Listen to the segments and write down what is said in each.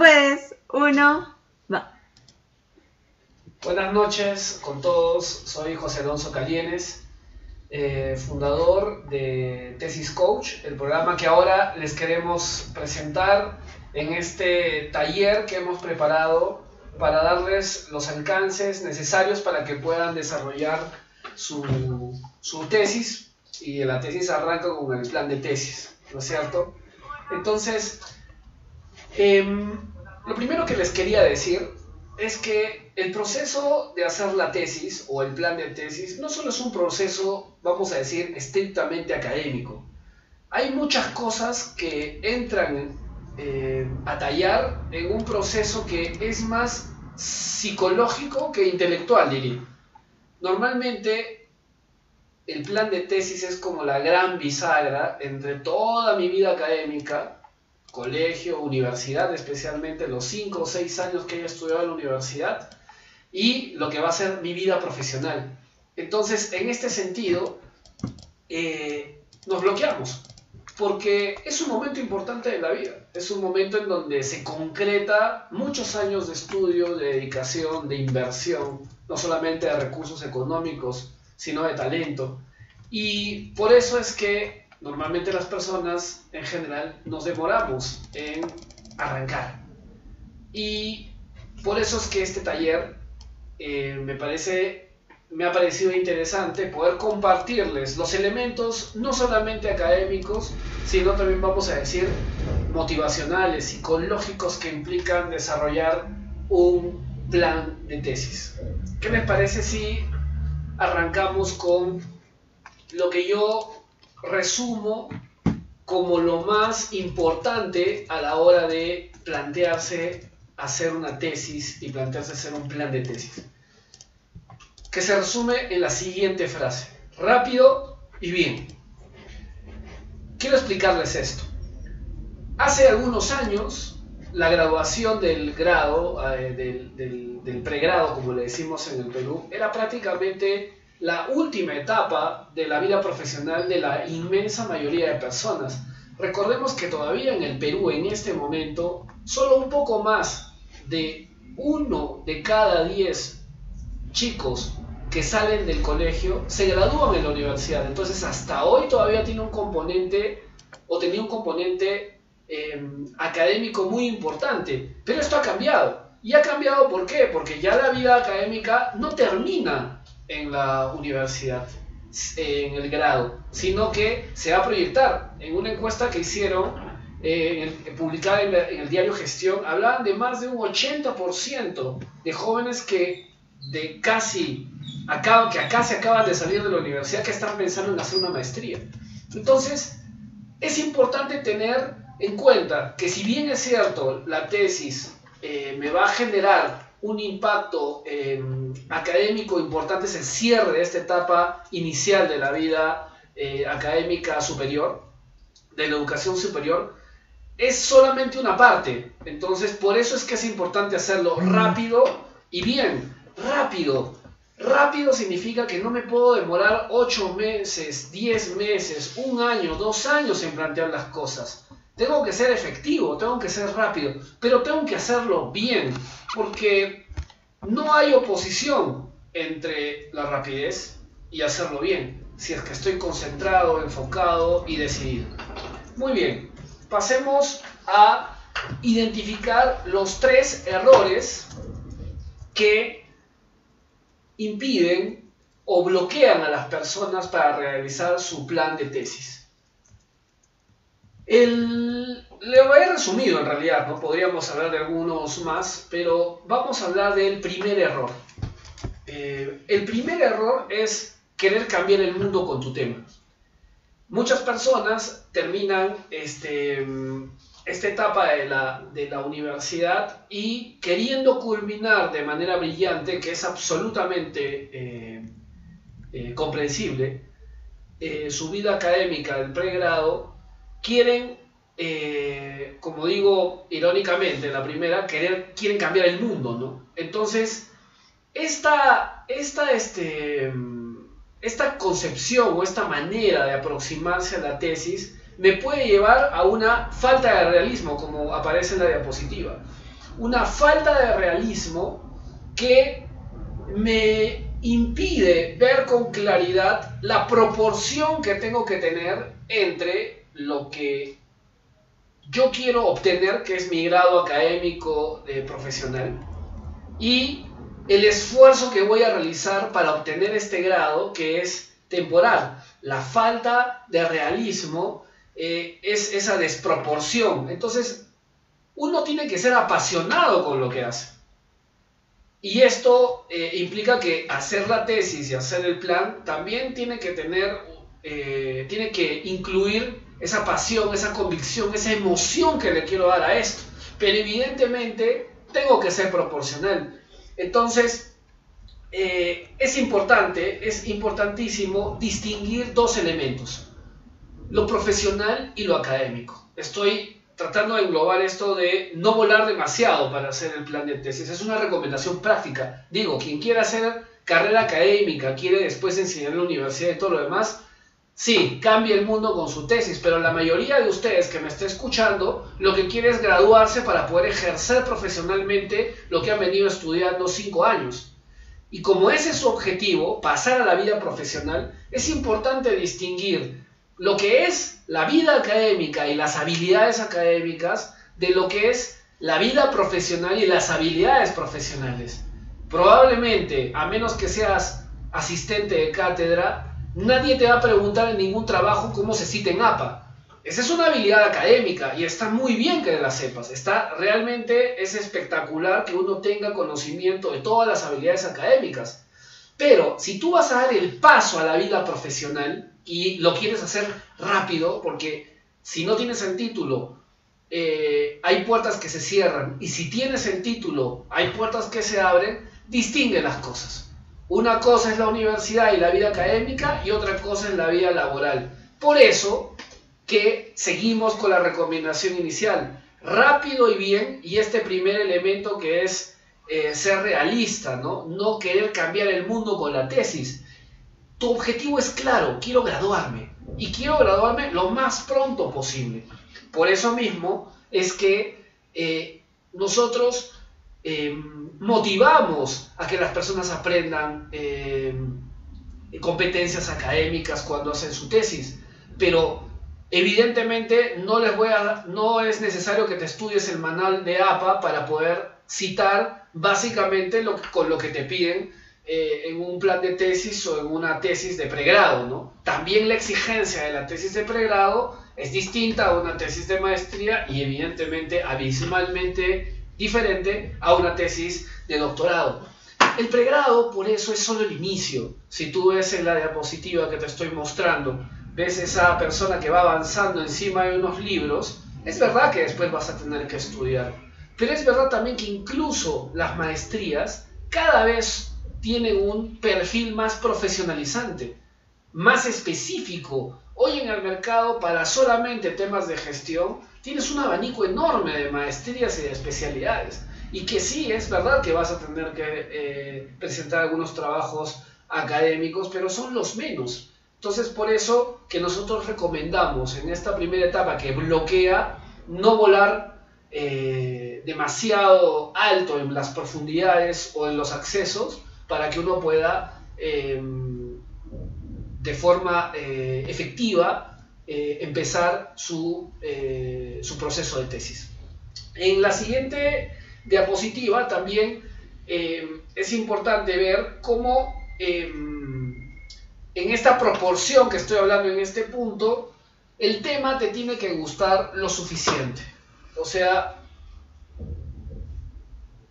Pues, uno, va. Buenas noches con todos, soy José Alonso Calienes, fundador de Tesis Coach, el programa que ahora les queremos presentar en este taller que hemos preparado para darles los alcances necesarios para que puedan desarrollar su tesis, y la tesis arranca con el plan de tesis, ¿no es cierto? Entonces, lo primero que les quería decir es que el proceso de hacer la tesis o el plan de tesis no solo es un proceso, vamos a decir, estrictamente académico. Hay muchas cosas que entran a tallar en un proceso que es más psicológico que intelectual, diría. Normalmente el plan de tesis es como la gran bisagra entre toda mi vida académica, colegio, universidad, especialmente los 5 o 6 años que haya estudiado en la universidad, y lo que va a ser mi vida profesional. Entonces, en este sentido, nos bloqueamos, porque es un momento importante de la vida, es un momento en donde se concreta muchos años de estudio, de dedicación, de inversión, no solamente de recursos económicos, sino de talento. Y por eso es que normalmente las personas en general nos demoramos en arrancar. Y por eso es que este taller me ha parecido interesante poder compartirles los elementos no solamente académicos, sino también, vamos a decir, motivacionales, psicológicos, que implican desarrollar un plan de tesis. ¿Qué les parece si arrancamos con lo que yo resumo como lo más importante a la hora de plantearse hacer una tesis y plantearse hacer un plan de tesis, que se resume en la siguiente frase: rápido y bien? Quiero explicarles esto. Hace algunos años, la graduación del grado, del pregrado, como le decimos en el Perú, era prácticamente la última etapa de la vida profesional de la inmensa mayoría de personas. Recordemos que todavía en el Perú, en este momento, solo un poco más de 1 de cada 10 chicos que salen del colegio se gradúan en la universidad. Entonces, hasta hoy todavía tiene un componente, o tenía un componente académico muy importante. Pero esto ha cambiado. ¿Y ha cambiado por qué? Porque ya la vida académica no termina en la universidad, en el grado, sino que se va a proyectar. En una encuesta que hicieron, publicada en el diario Gestión, hablaban de más de un 80% de jóvenes que casi acaban de salir de la universidad, que están pensando en hacer una maestría. Entonces, es importante tener en cuenta que, si bien es cierto, la tesis me va a generar un impacto académico importante, es el cierre de esta etapa inicial de la vida académica superior, de la educación superior, es solamente una parte. Entonces, por eso es que es importante hacerlo rápido y bien. Rápido significa que no me puedo demorar 8 meses, 10 meses, 1 año, 2 años en plantear las cosas. Tengo que ser efectivo, tengo que ser rápido, pero tengo que hacerlo bien, porque no hay oposición entre la rapidez y hacerlo bien, si es que estoy concentrado, enfocado y decidido. Muy bien, pasemos a identificar los 3 errores que impiden o bloquean a las personas para realizar su plan de tesis. Lo he resumido en realidad, ¿no? Podríamos hablar de algunos más, pero vamos a hablar del primer error. El primer error es querer cambiar el mundo con tu tema. Muchas personas terminan esta etapa de la universidad y, queriendo culminar de manera brillante, que es absolutamente comprensible, su vida académica del pregrado, quieren, como digo irónicamente, la primera, quieren cambiar el mundo, ¿no? Entonces, esta concepción o esta manera de aproximarse a la tesis me puede llevar a una falta de realismo, como aparece en la diapositiva. una falta de realismo que me impide ver con claridad la proporción que tengo que tener entre lo que yo quiero obtener, que es mi grado académico profesional, y el esfuerzo que voy a realizar para obtener este grado, que es temporal. La falta de realismo es esa desproporción. Entonces, uno tiene que ser apasionado con lo que hace. Y esto implica que hacer la tesis y hacer el plan también tiene que tener, tiene que incluir esa pasión, esa convicción, esa emoción que le quiero dar a esto. Pero evidentemente tengo que ser proporcional. Entonces, es importantísimo distinguir dos elementos: lo profesional y lo académico. Estoy tratando de englobar esto de no volar demasiado para hacer el plan de tesis. Es una recomendación práctica. Digo, quien quiera hacer carrera académica, quiere después enseñar en la universidad y todo lo demás, sí, cambia el mundo con su tesis, pero la mayoría de ustedes que me está escuchando, lo que quiere es graduarse para poder ejercer profesionalmente lo que han venido estudiando 5 años. Y como ese es su objetivo, pasar a la vida profesional, es importante distinguir lo que es la vida académica y las habilidades académicas de lo que es la vida profesional y las habilidades profesionales. Probablemente, a menos que seas asistente de cátedra, nadie te va a preguntar en ningún trabajo cómo se cita en APA. Esa es una habilidad académica y está muy bien que la sepas. Realmente es espectacular que uno tenga conocimiento de todas las habilidades académicas. Pero si tú vas a dar el paso a la vida profesional y lo quieres hacer rápido, porque si no tienes el título, hay puertas que se cierran, y si tienes el título, hay puertas que se abren, distingue las cosas. Una cosa es la universidad y la vida académica y otra cosa es la vida laboral. Por eso que seguimos con la recomendación inicial, rápido y bien, y este primer elemento que es ser realista, no querer cambiar el mundo con la tesis. Tu objetivo es claro: quiero graduarme, y quiero graduarme lo más pronto posible. Por eso mismo es que nosotros motivamos a que las personas aprendan competencias académicas cuando hacen su tesis, pero evidentemente no es necesario que te estudies el manual de APA para poder citar básicamente con lo que te piden en un plan de tesis o en una tesis de pregrado, ¿no? También la exigencia de la tesis de pregrado es distinta a una tesis de maestría y evidentemente abismalmente diferente a una tesis de doctorado. El pregrado, por eso, es solo el inicio. Si tú ves en la diapositiva que te estoy mostrando, ves esa persona que va avanzando encima de unos libros, es verdad que después vas a tener que estudiar, pero es verdad también que incluso las maestrías cada vez tienen un perfil más profesionalizante, más específico. Hoy en el mercado, para solamente temas de gestión, tienes un abanico enorme de maestrías y de especialidades. Y que sí, es verdad que vas a tener que presentar algunos trabajos académicos, pero son los menos. Entonces, por eso que nosotros recomendamos en esta primera etapa que bloquea, no volar demasiado alto en las profundidades o en los accesos, para que uno pueda de forma efectiva empezar su proceso de tesis. En la siguiente diapositiva también es importante ver cómo en esta proporción que estoy hablando en este punto, el tema te tiene que gustar lo suficiente. O sea,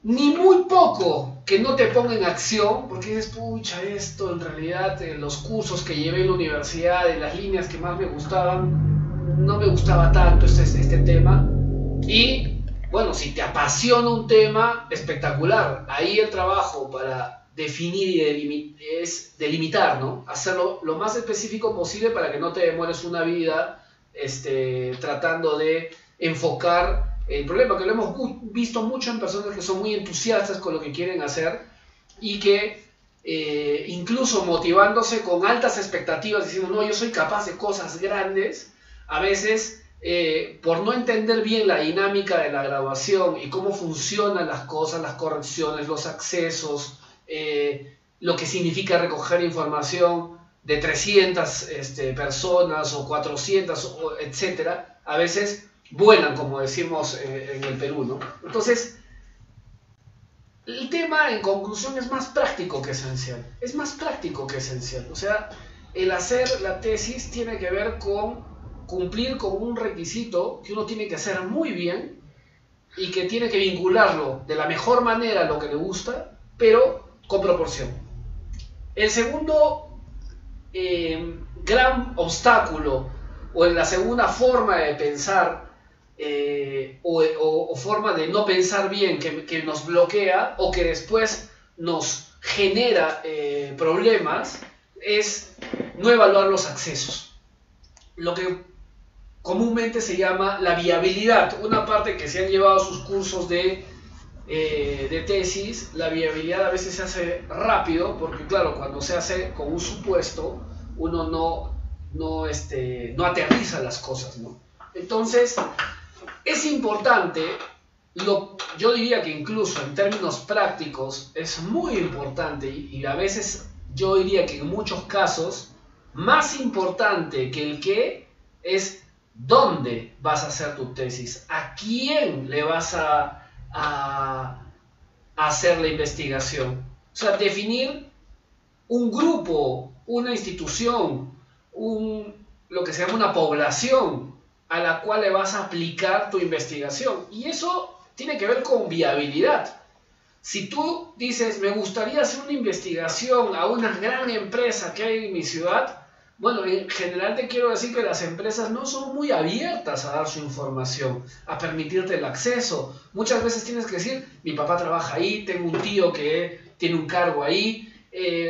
ni muy poco que no te ponga en acción, porque dices, pucha, esto en realidad, los cursos que llevé en la universidad, de las líneas que más me gustaban, no me gustaba tanto este tema. Y bueno, si te apasiona un tema, espectacular. Ahí el trabajo para definir y es delimitar, ¿no? Hacerlo lo más específico posible para que no te demores una vida tratando de enfocar el problema, que lo hemos visto mucho en personas que son muy entusiastas con lo que quieren hacer y que incluso motivándose con altas expectativas, diciendo, no, yo soy capaz de cosas grandes, a veces por no entender bien la dinámica de la graduación y cómo funcionan las cosas, las correcciones, los accesos, lo que significa recoger información de 300 personas o 400, etcétera, a veces vuelan, como decimos en el Perú, ¿no? Entonces, el tema, en conclusión, es más práctico que esencial. Es más práctico que esencial. O sea, el hacer la tesis tiene que ver con cumplir con un requisito que uno tiene que hacer muy bien y que tiene que vincularlo de la mejor manera a lo que le gusta, pero con proporción. El segundo gran obstáculo, o en la segunda forma de pensar, o forma de no pensar bien que nos bloquea o que después nos genera problemas, es no evaluar los accesos. Lo que comúnmente se llama la viabilidad. Una parte que se han llevado sus cursos de tesis, la viabilidad a veces se hace rápido, porque claro, cuando se hace con un supuesto, uno no aterriza las cosas, ¿no? Entonces, es importante, yo diría que incluso en términos prácticos, es muy importante, y a veces yo diría que en muchos casos, más importante que el qué, es dónde vas a hacer tu tesis, a quién le vas a hacer la investigación. O sea, definir un grupo, una institución, lo que se llama una población a la cual le vas a aplicar tu investigación. Y eso tiene que ver con viabilidad. Si tú dices, me gustaría hacer una investigación a una gran empresa que hay en mi ciudad, bueno, en general te quiero decir que las empresas no son muy abiertas a dar su información, a permitirte el acceso. Muchas veces tienes que decir, mi papá trabaja ahí, tengo un tío que tiene un cargo ahí,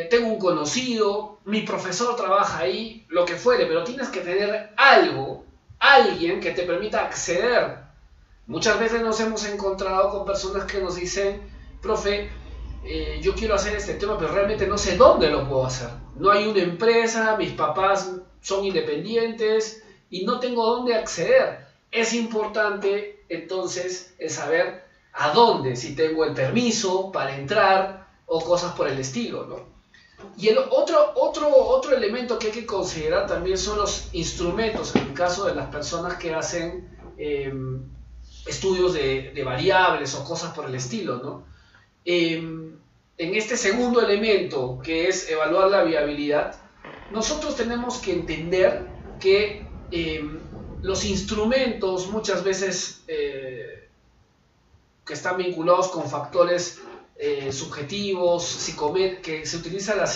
tengo un conocido, mi profesor trabaja ahí, lo que fuere, pero tienes que tener algo, alguien que te permita acceder. Muchas veces nos hemos encontrado con personas que nos dicen, profe, yo quiero hacer este tema, pero realmente no sé dónde lo puedo hacer. No hay una empresa, mis papás son independientes y no tengo dónde acceder. Es importante entonces el saber a dónde, si tengo el permiso para entrar o cosas por el estilo, ¿no? Y el otro elemento que hay que considerar también son los instrumentos, en el caso de las personas que hacen estudios de variables o cosas por el estilo, ¿no? En este segundo elemento, que es evaluar la viabilidad, nosotros tenemos que entender que los instrumentos muchas veces que están vinculados con factores subjetivos, que se utiliza la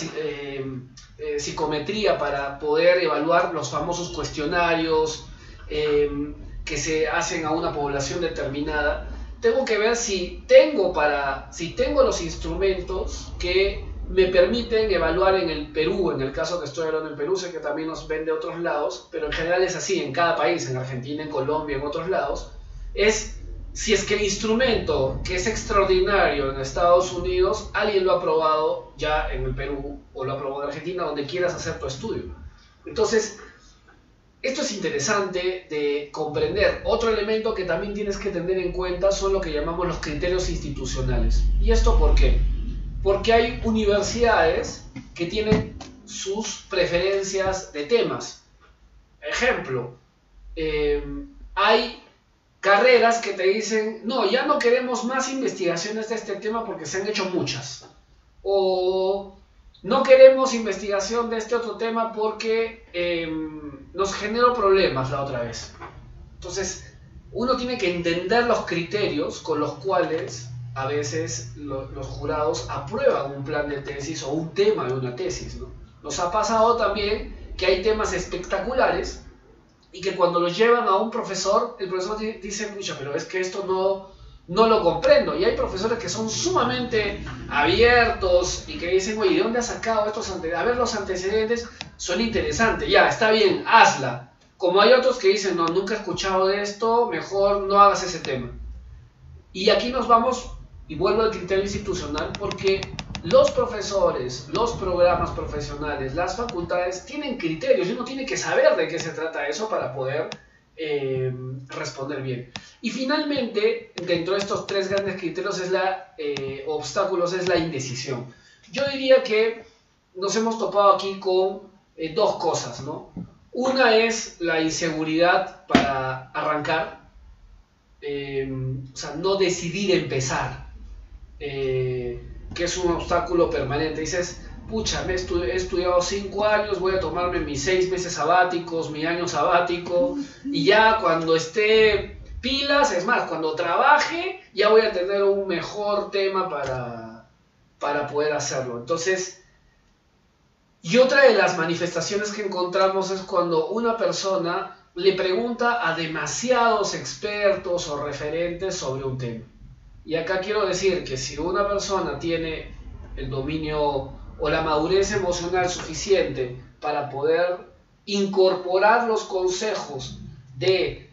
psicometría para poder evaluar los famosos cuestionarios que se hacen a una población determinada. Tengo que ver si tengo los instrumentos que me permiten evaluar en el Perú, en el caso que estoy hablando en Perú, sé que también nos ven de otros lados, pero en general es así, en cada país, en Argentina, en Colombia, en otros lados, es si es que el instrumento que es extraordinario en Estados Unidos, alguien lo ha probado ya en el Perú, o lo ha probado en Argentina, donde quieras hacer tu estudio. Entonces, esto es interesante de comprender. Otro elemento que también tienes que tener en cuenta son lo que llamamos los criterios institucionales. ¿Y esto por qué? Porque hay universidades que tienen sus preferencias de temas. Ejemplo, hay carreras que te dicen, no, ya no queremos más investigaciones de este tema porque se han hecho muchas. O no queremos investigación de este otro tema porque nos generó problemas la otra vez. Entonces, uno tiene que entender los criterios con los cuales a veces los jurados aprueban un plan de tesis o un tema de una tesis, ¿no? Nos ha pasado también que hay temas espectaculares y que cuando los llevan a un profesor, el profesor dice, pucha, pero es que esto no lo comprendo. Y hay profesores que son sumamente abiertos y que dicen, oye, ¿de dónde has sacado estos antecedentes? A ver, los antecedentes son interesantes, ya, está bien, hazla. Como hay otros que dicen, no, nunca he escuchado de esto, mejor no hagas ese tema. Y aquí nos vamos, y vuelvo al criterio institucional, porque los profesores, los programas profesionales, las facultades tienen criterios y uno tiene que saber de qué se trata eso para poder responder bien. Y finalmente, dentro de estos tres grandes criterios obstáculos es la indecisión. Yo diría que nos hemos topado aquí con dos cosas, ¿no? Una es la inseguridad para arrancar, o sea, no decidir empezar, que es un obstáculo permanente. Dices, pucha, he estudiado 5 años, voy a tomarme mis 6 meses sabáticos, mi año sabático, y ya cuando esté pilas, es más, cuando trabaje, ya voy a tener un mejor tema para poder hacerlo. Entonces, y otra de las manifestaciones que encontramos es cuando una persona le pregunta a demasiados expertos o referentes sobre un tema. Y acá quiero decir que si una persona tiene el dominio o la madurez emocional suficiente para poder incorporar los consejos de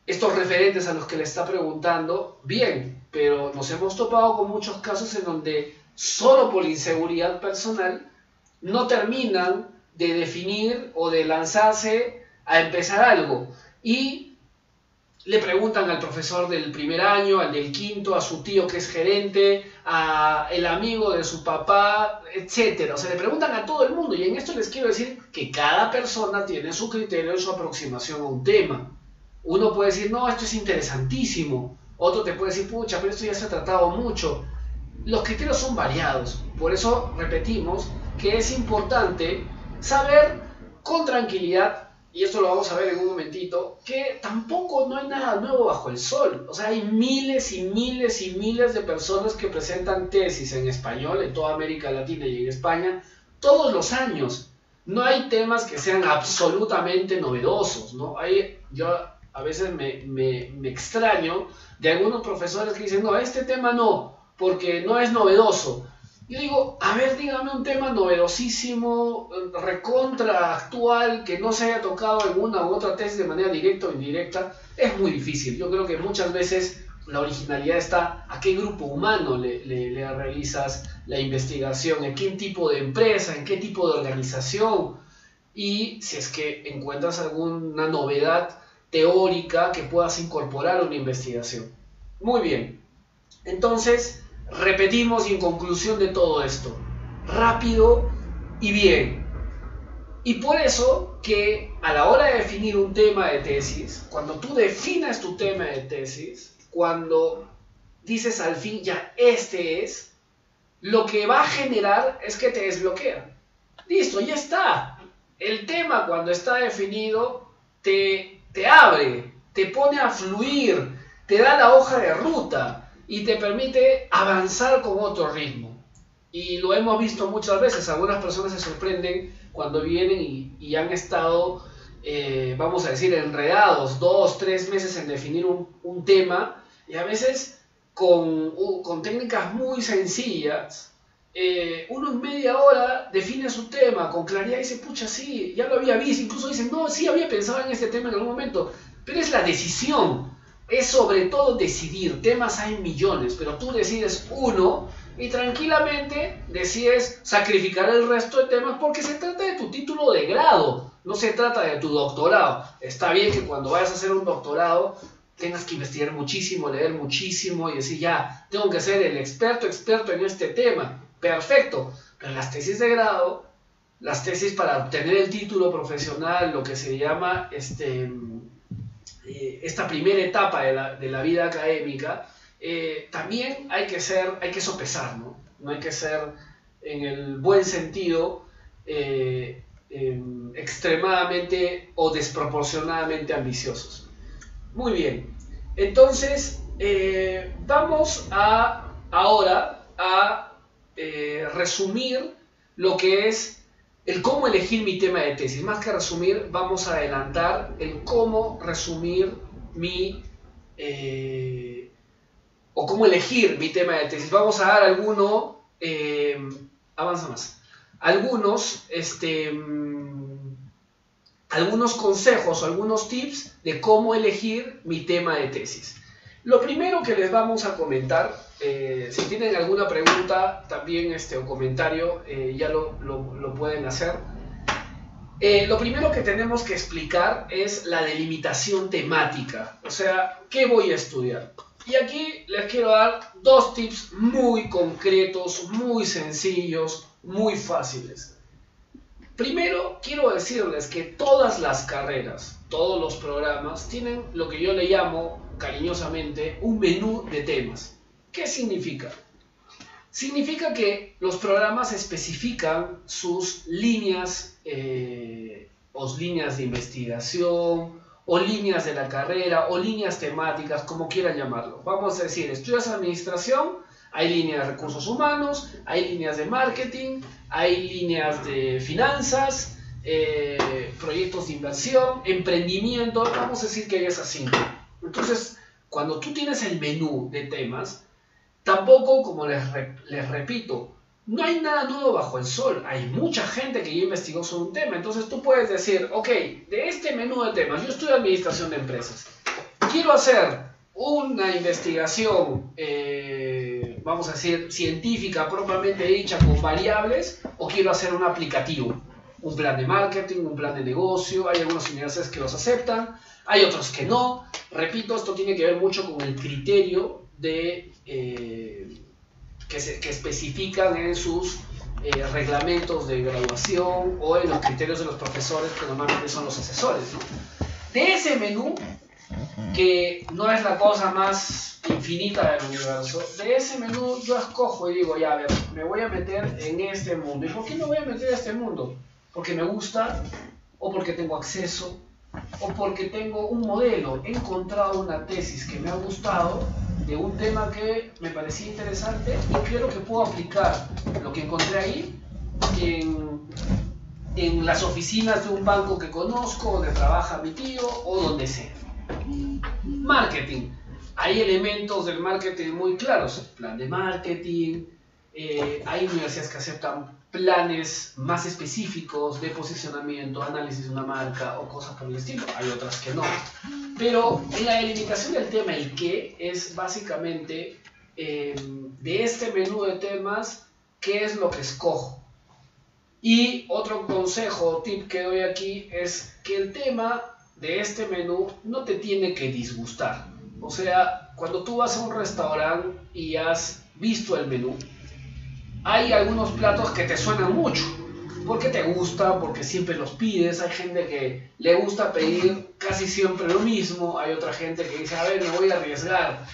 estos referentes a los que le está preguntando, bien, pero nos hemos topado con muchos casos en donde solo por inseguridad personal no terminan de definir o de lanzarse a empezar algo y le preguntan al profesor del primer año, al del quinto, a su tío que es gerente, a el amigo de su papá, etc. O sea, le preguntan a todo el mundo, y en esto les quiero decir que cada persona tiene su criterio y su aproximación a un tema. Uno puede decir, no, esto es interesantísimo. Otro te puede decir, pucha, pero esto ya se ha tratado mucho. Los criterios son variados. Por eso repetimos que es importante saber con tranquilidad, y esto lo vamos a ver en un momentito, que tampoco no hay nada nuevo bajo el sol. O sea, hay miles y miles y miles de personas que presentan tesis en español en toda América Latina y en España todos los años. No hay temas que sean absolutamente novedosos, ¿no? Yo a veces me extraño de algunos profesores que dicen, no, este tema no, porque no es novedoso. Yo digo, a ver, dígame un tema novedosísimo, recontra actual, que no se haya tocado en una u otra tesis de manera directa o indirecta. Es muy difícil. Yo creo que muchas veces la originalidad está a qué grupo humano le realizas la investigación, en qué tipo de empresa, en qué tipo de organización, y si es que encuentras alguna novedad teórica que puedas incorporar a una investigación. Muy bien. Entonces, repetimos y en conclusión de todo esto, rápido y bien. Y por eso que a la hora de definir un tema de tesis, cuando tú definas tu tema de tesis, cuando dices al fin ya este es, lo que va a generar es que te desbloquea. Listo, ya está. El tema cuando está definido te abre, te pone a fluir, te da la hoja de ruta y te permite avanzar con otro ritmo. Y lo hemos visto muchas veces. Algunas personas se sorprenden cuando vienen y han estado, vamos a decir, enredados 2, 3 meses en definir un tema, y a veces con técnicas muy sencillas, uno en media hora define su tema con claridad y dice, pucha, sí, ya lo había visto. Incluso dicen, no, sí había pensado en este tema en algún momento, pero es la decisión. Es sobre todo decidir. Temas hay millones, pero tú decides uno y tranquilamente decides sacrificar el resto de temas, porque se trata de tu título de grado, no se trata de tu doctorado. Está bien que cuando vayas a hacer un doctorado tengas que investigar muchísimo, leer muchísimo y decir, ya, tengo que ser el experto en este tema. Perfecto, pero las tesis de grado, las tesis para obtener el título profesional, lo que se llama esta primera etapa de la vida académica, también hay que sopesar, ¿no? No hay que ser, en el buen sentido, extremadamente o desproporcionadamente ambiciosos. Muy bien, entonces vamos ahora a resumir lo que es el cómo elegir mi tema de tesis. Más que resumir, vamos a adelantar el cómo resumir o cómo elegir mi tema de tesis. Vamos a dar algunos consejos o algunos tips de cómo elegir mi tema de tesis. Lo primero que les vamos a comentar, si tienen alguna pregunta también o comentario, ya lo pueden hacer. Lo primero que tenemos que explicar es la delimitación temática, o sea, ¿qué voy a estudiar? Y aquí les quiero dar dos tips muy concretos, muy sencillos, muy fáciles. Primero, quiero decirles que todas las carreras, todos los programas, tienen lo que yo le llamo cariñosamente un menú de temas. ¿Qué significa? Significa que los programas especifican sus líneas o líneas de investigación, o líneas de la carrera, o líneas temáticas, como quieran llamarlo. Vamos a decir, estudias administración, hay líneas de recursos humanos, hay líneas de marketing, hay líneas de finanzas, proyectos de inversión, emprendimiento, vamos a decir que hay esas 5. Entonces, cuando tú tienes el menú de temas, tampoco, como les repito, no hay nada nuevo bajo el sol. Hay mucha gente que ya investigó sobre un tema. Entonces tú puedes decir, ok, de este menú de temas, yo estudio administración de empresas. Quiero hacer una investigación, vamos a decir, científica propiamente dicha con variables, o quiero hacer un aplicativo. Un plan de marketing, un plan de negocio. Hay algunas universidades que los aceptan, hay otros que no. Repito, esto tiene que ver mucho con el criterio de... que especifican en sus reglamentos de graduación o en los criterios de los profesores, que normalmente son los asesores, ¿no? De ese menú, que no es la cosa más infinita del universo, de ese menú yo escojo y digo, ya, a ver, me voy a meter en este mundo. ¿Y por qué me voy a meter en este mundo? Porque me gusta, o porque tengo acceso, o porque tengo un modelo. He encontrado una tesis que me ha gustado, de un tema que me parecía interesante, y creo que puedo aplicar lo que encontré ahí en las oficinas de un banco que conozco, donde trabaja mi tío, o donde sea. Marketing. Hay elementos del marketing muy claros. Plan de marketing. Hay universidades que aceptan planes más específicos de posicionamiento, análisis de una marca o cosas por el estilo. Hay otras que no. Pero en la delimitación del tema, el qué es básicamente de este menú de temas, qué es lo que escojo. Y otro consejo o tip que doy aquí es que el tema de este menú no te tiene que disgustar. O sea, cuando tú vas a un restaurante y has visto el menú, hay algunos platos que te suenan mucho, porque te gustan, porque siempre los pides. Hay gente que le gusta pedir casi siempre lo mismo, hay otra gente que dice, a ver, me voy a arriesgar.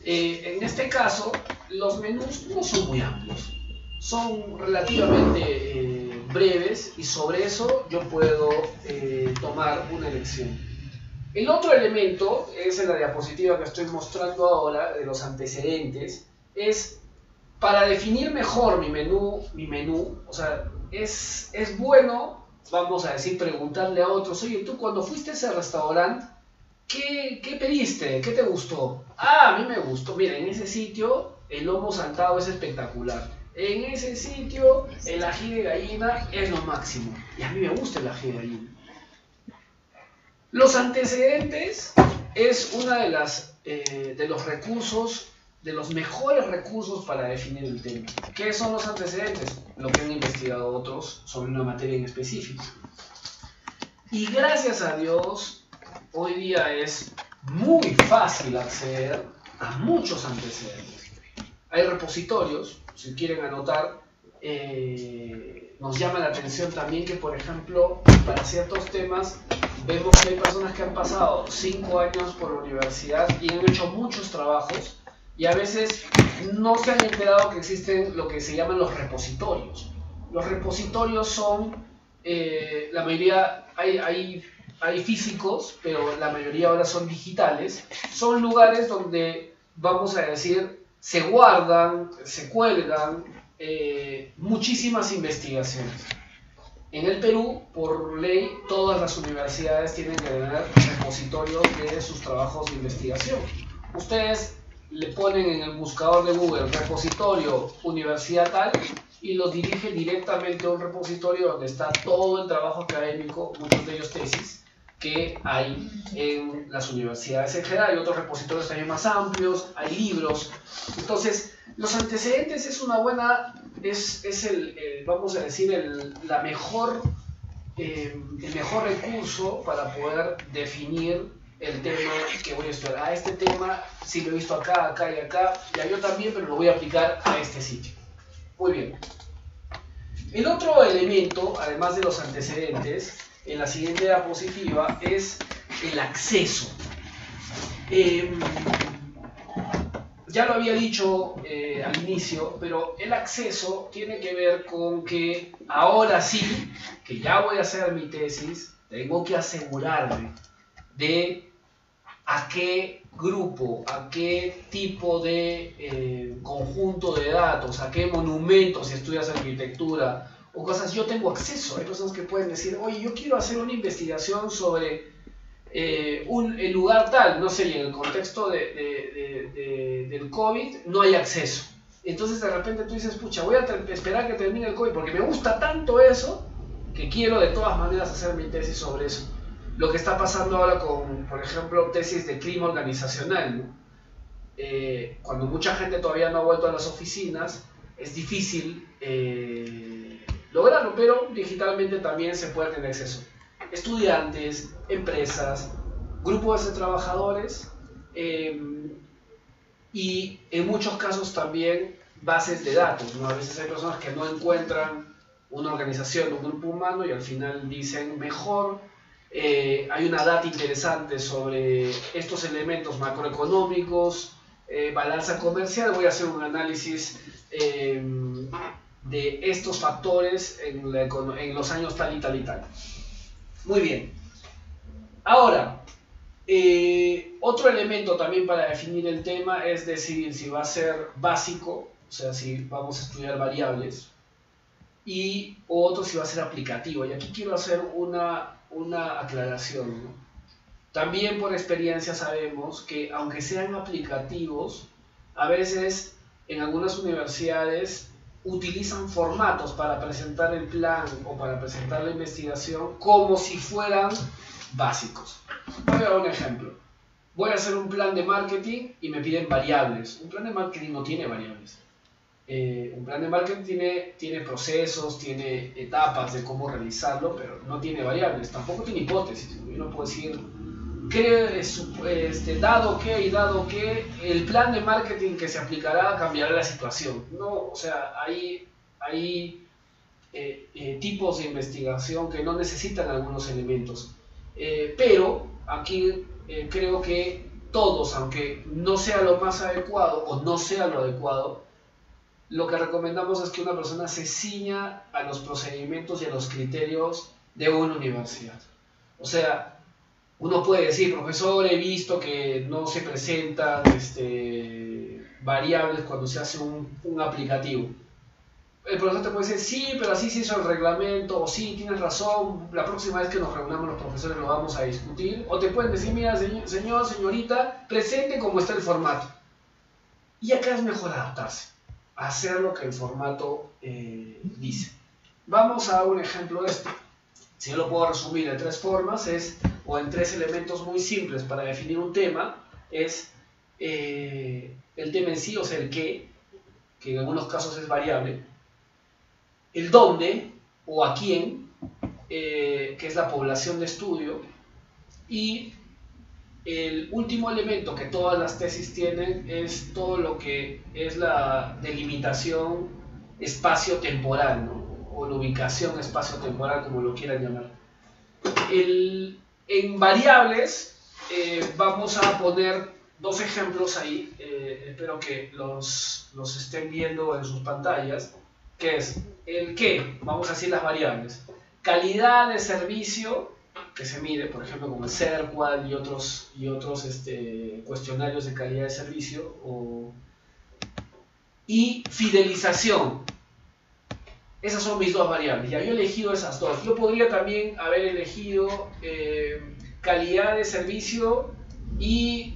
En este caso, los menús no son muy amplios, son relativamente breves, y sobre eso yo puedo tomar una elección. El otro elemento, es en la diapositiva que estoy mostrando ahora, de los antecedentes, es para definir mejor mi menú, o sea, es bueno, vamos a decir, preguntarle a otros, oye, tú cuando fuiste a ese restaurante, ¿qué pediste? ¿Qué te gustó? Ah, a mí me gustó, mira, en ese sitio el lomo saltado es espectacular, en ese sitio el ají de gallina es lo máximo, y a mí me gusta el ají de gallina. Los antecedentes es una de los recursos, de los mejores recursos para definir el tema. ¿Qué son los antecedentes? Lo que han investigado otros sobre una materia en específico. Y gracias a Dios, hoy día es muy fácil acceder a muchos antecedentes. Hay repositorios, si quieren anotar, nos llama la atención también que, por ejemplo, para ciertos temas, vemos que hay personas que han pasado 5 años por la universidad y han hecho muchos trabajos, y a veces no se han enterado que existen lo que se llaman los repositorios. Los repositorios son, la mayoría, hay físicos, pero la mayoría ahora son digitales. Son lugares donde, vamos a decir, se guardan, se cuelgan muchísimas investigaciones. En el Perú, por ley, todas las universidades tienen que tener repositorios de sus trabajos de investigación. Ustedes le ponen en el buscador de Google repositorio universidad tal y los dirige directamente a un repositorio donde está todo el trabajo académico, muchos de ellos tesis, que hay en las universidades en general. Hay otros repositorios también más amplios, hay libros. Entonces, los antecedentes es una buena, vamos a decir, la mejor el mejor recurso para poder definir el tema que voy a estudiar. A este tema sí lo he visto acá, acá y acá, ya yo también, pero lo voy a aplicar a este sitio. Muy bien. El otro elemento, además de los antecedentes, en la siguiente diapositiva es el acceso. Ya lo había dicho al inicio, pero el acceso tiene que ver con que ahora sí, que ya voy a hacer mi tesis, tengo que asegurarme de a qué grupo, a qué tipo de conjunto de datos, a qué monumentos, si estudias arquitectura o cosas, yo tengo acceso. Hay personas que pueden decir, oye, yo quiero hacer una investigación sobre el lugar tal, no sé, y en el contexto del COVID no hay acceso. Entonces de repente tú dices, pucha, voy a esperar que termine el COVID porque me gusta tanto eso que quiero de todas maneras hacer mi tesis sobre eso. Lo que está pasando ahora con, por ejemplo, tesis de clima organizacional, ¿no? Cuando mucha gente todavía no ha vuelto a las oficinas, es difícil lograrlo, pero digitalmente también se puede tener acceso. Estudiantes, empresas, grupos de trabajadores y en muchos casos también bases de datos, ¿no? A veces hay personas que no encuentran una organización, un grupo humano y al final dicen mejor hay una data interesante sobre estos elementos macroeconómicos, balanza comercial, voy a hacer un análisis de estos factores en los años tal y tal y tal. Muy bien. Ahora, otro elemento también para definir el tema es decidir si va a ser básico, o sea, si vamos a estudiar variables, y otro si va a ser aplicativo. Y aquí quiero hacer una aclaración, ¿no? También por experiencia sabemos que aunque sean aplicativos, a veces en algunas universidades utilizan formatos para presentar el plan o para presentar la investigación como si fueran básicos. Voy a dar un ejemplo. Voy a hacer un plan de marketing y me piden variables. Un plan de marketing no tiene variables. Un plan de marketing tiene procesos, tiene etapas de cómo realizarlo, pero no tiene variables. Tampoco tiene hipótesis. Yo no puedo decir, dado que el plan de marketing que se aplicará cambiará la situación. No, o sea, hay tipos de investigación que no necesitan algunos elementos. Pero aquí creo que todos, aunque no sea lo más adecuado o no sea lo adecuado, lo que recomendamos es que una persona se ciña a los procedimientos y a los criterios de una universidad. O sea, uno puede decir, profesor, he visto que no se presentan variables cuando se hace un aplicativo. El profesor te puede decir, sí, pero así se hizo el reglamento, o sí, tienes razón, la próxima vez que nos reunamos los profesores lo vamos a discutir. O te pueden decir, mira, señor, señorita, presente cómo está el formato. Y acá es mejor adaptarse, hacer lo que el formato dice. Vamos a un ejemplo de esto. Si yo lo puedo resumir de tres formas, o en tres elementos muy simples para definir un tema, es el tema en sí, o sea, el qué, que en algunos casos es variable, el dónde o a quién, que es la población de estudio, y el último elemento que todas las tesis tienen es todo lo que es la delimitación espacio-temporal, ¿no? O la ubicación espacio-temporal, como lo quieran llamar. En variables vamos a poner dos ejemplos ahí, espero que los estén viendo en sus pantallas, que es el qué, vamos a decir las variables, calidad de servicio, que se mide, por ejemplo, como el CERQUAL y otros cuestionarios de calidad de servicio, y fidelización. Esas son mis dos variables. Ya yo he elegido esas dos. Yo podría también haber elegido calidad de servicio y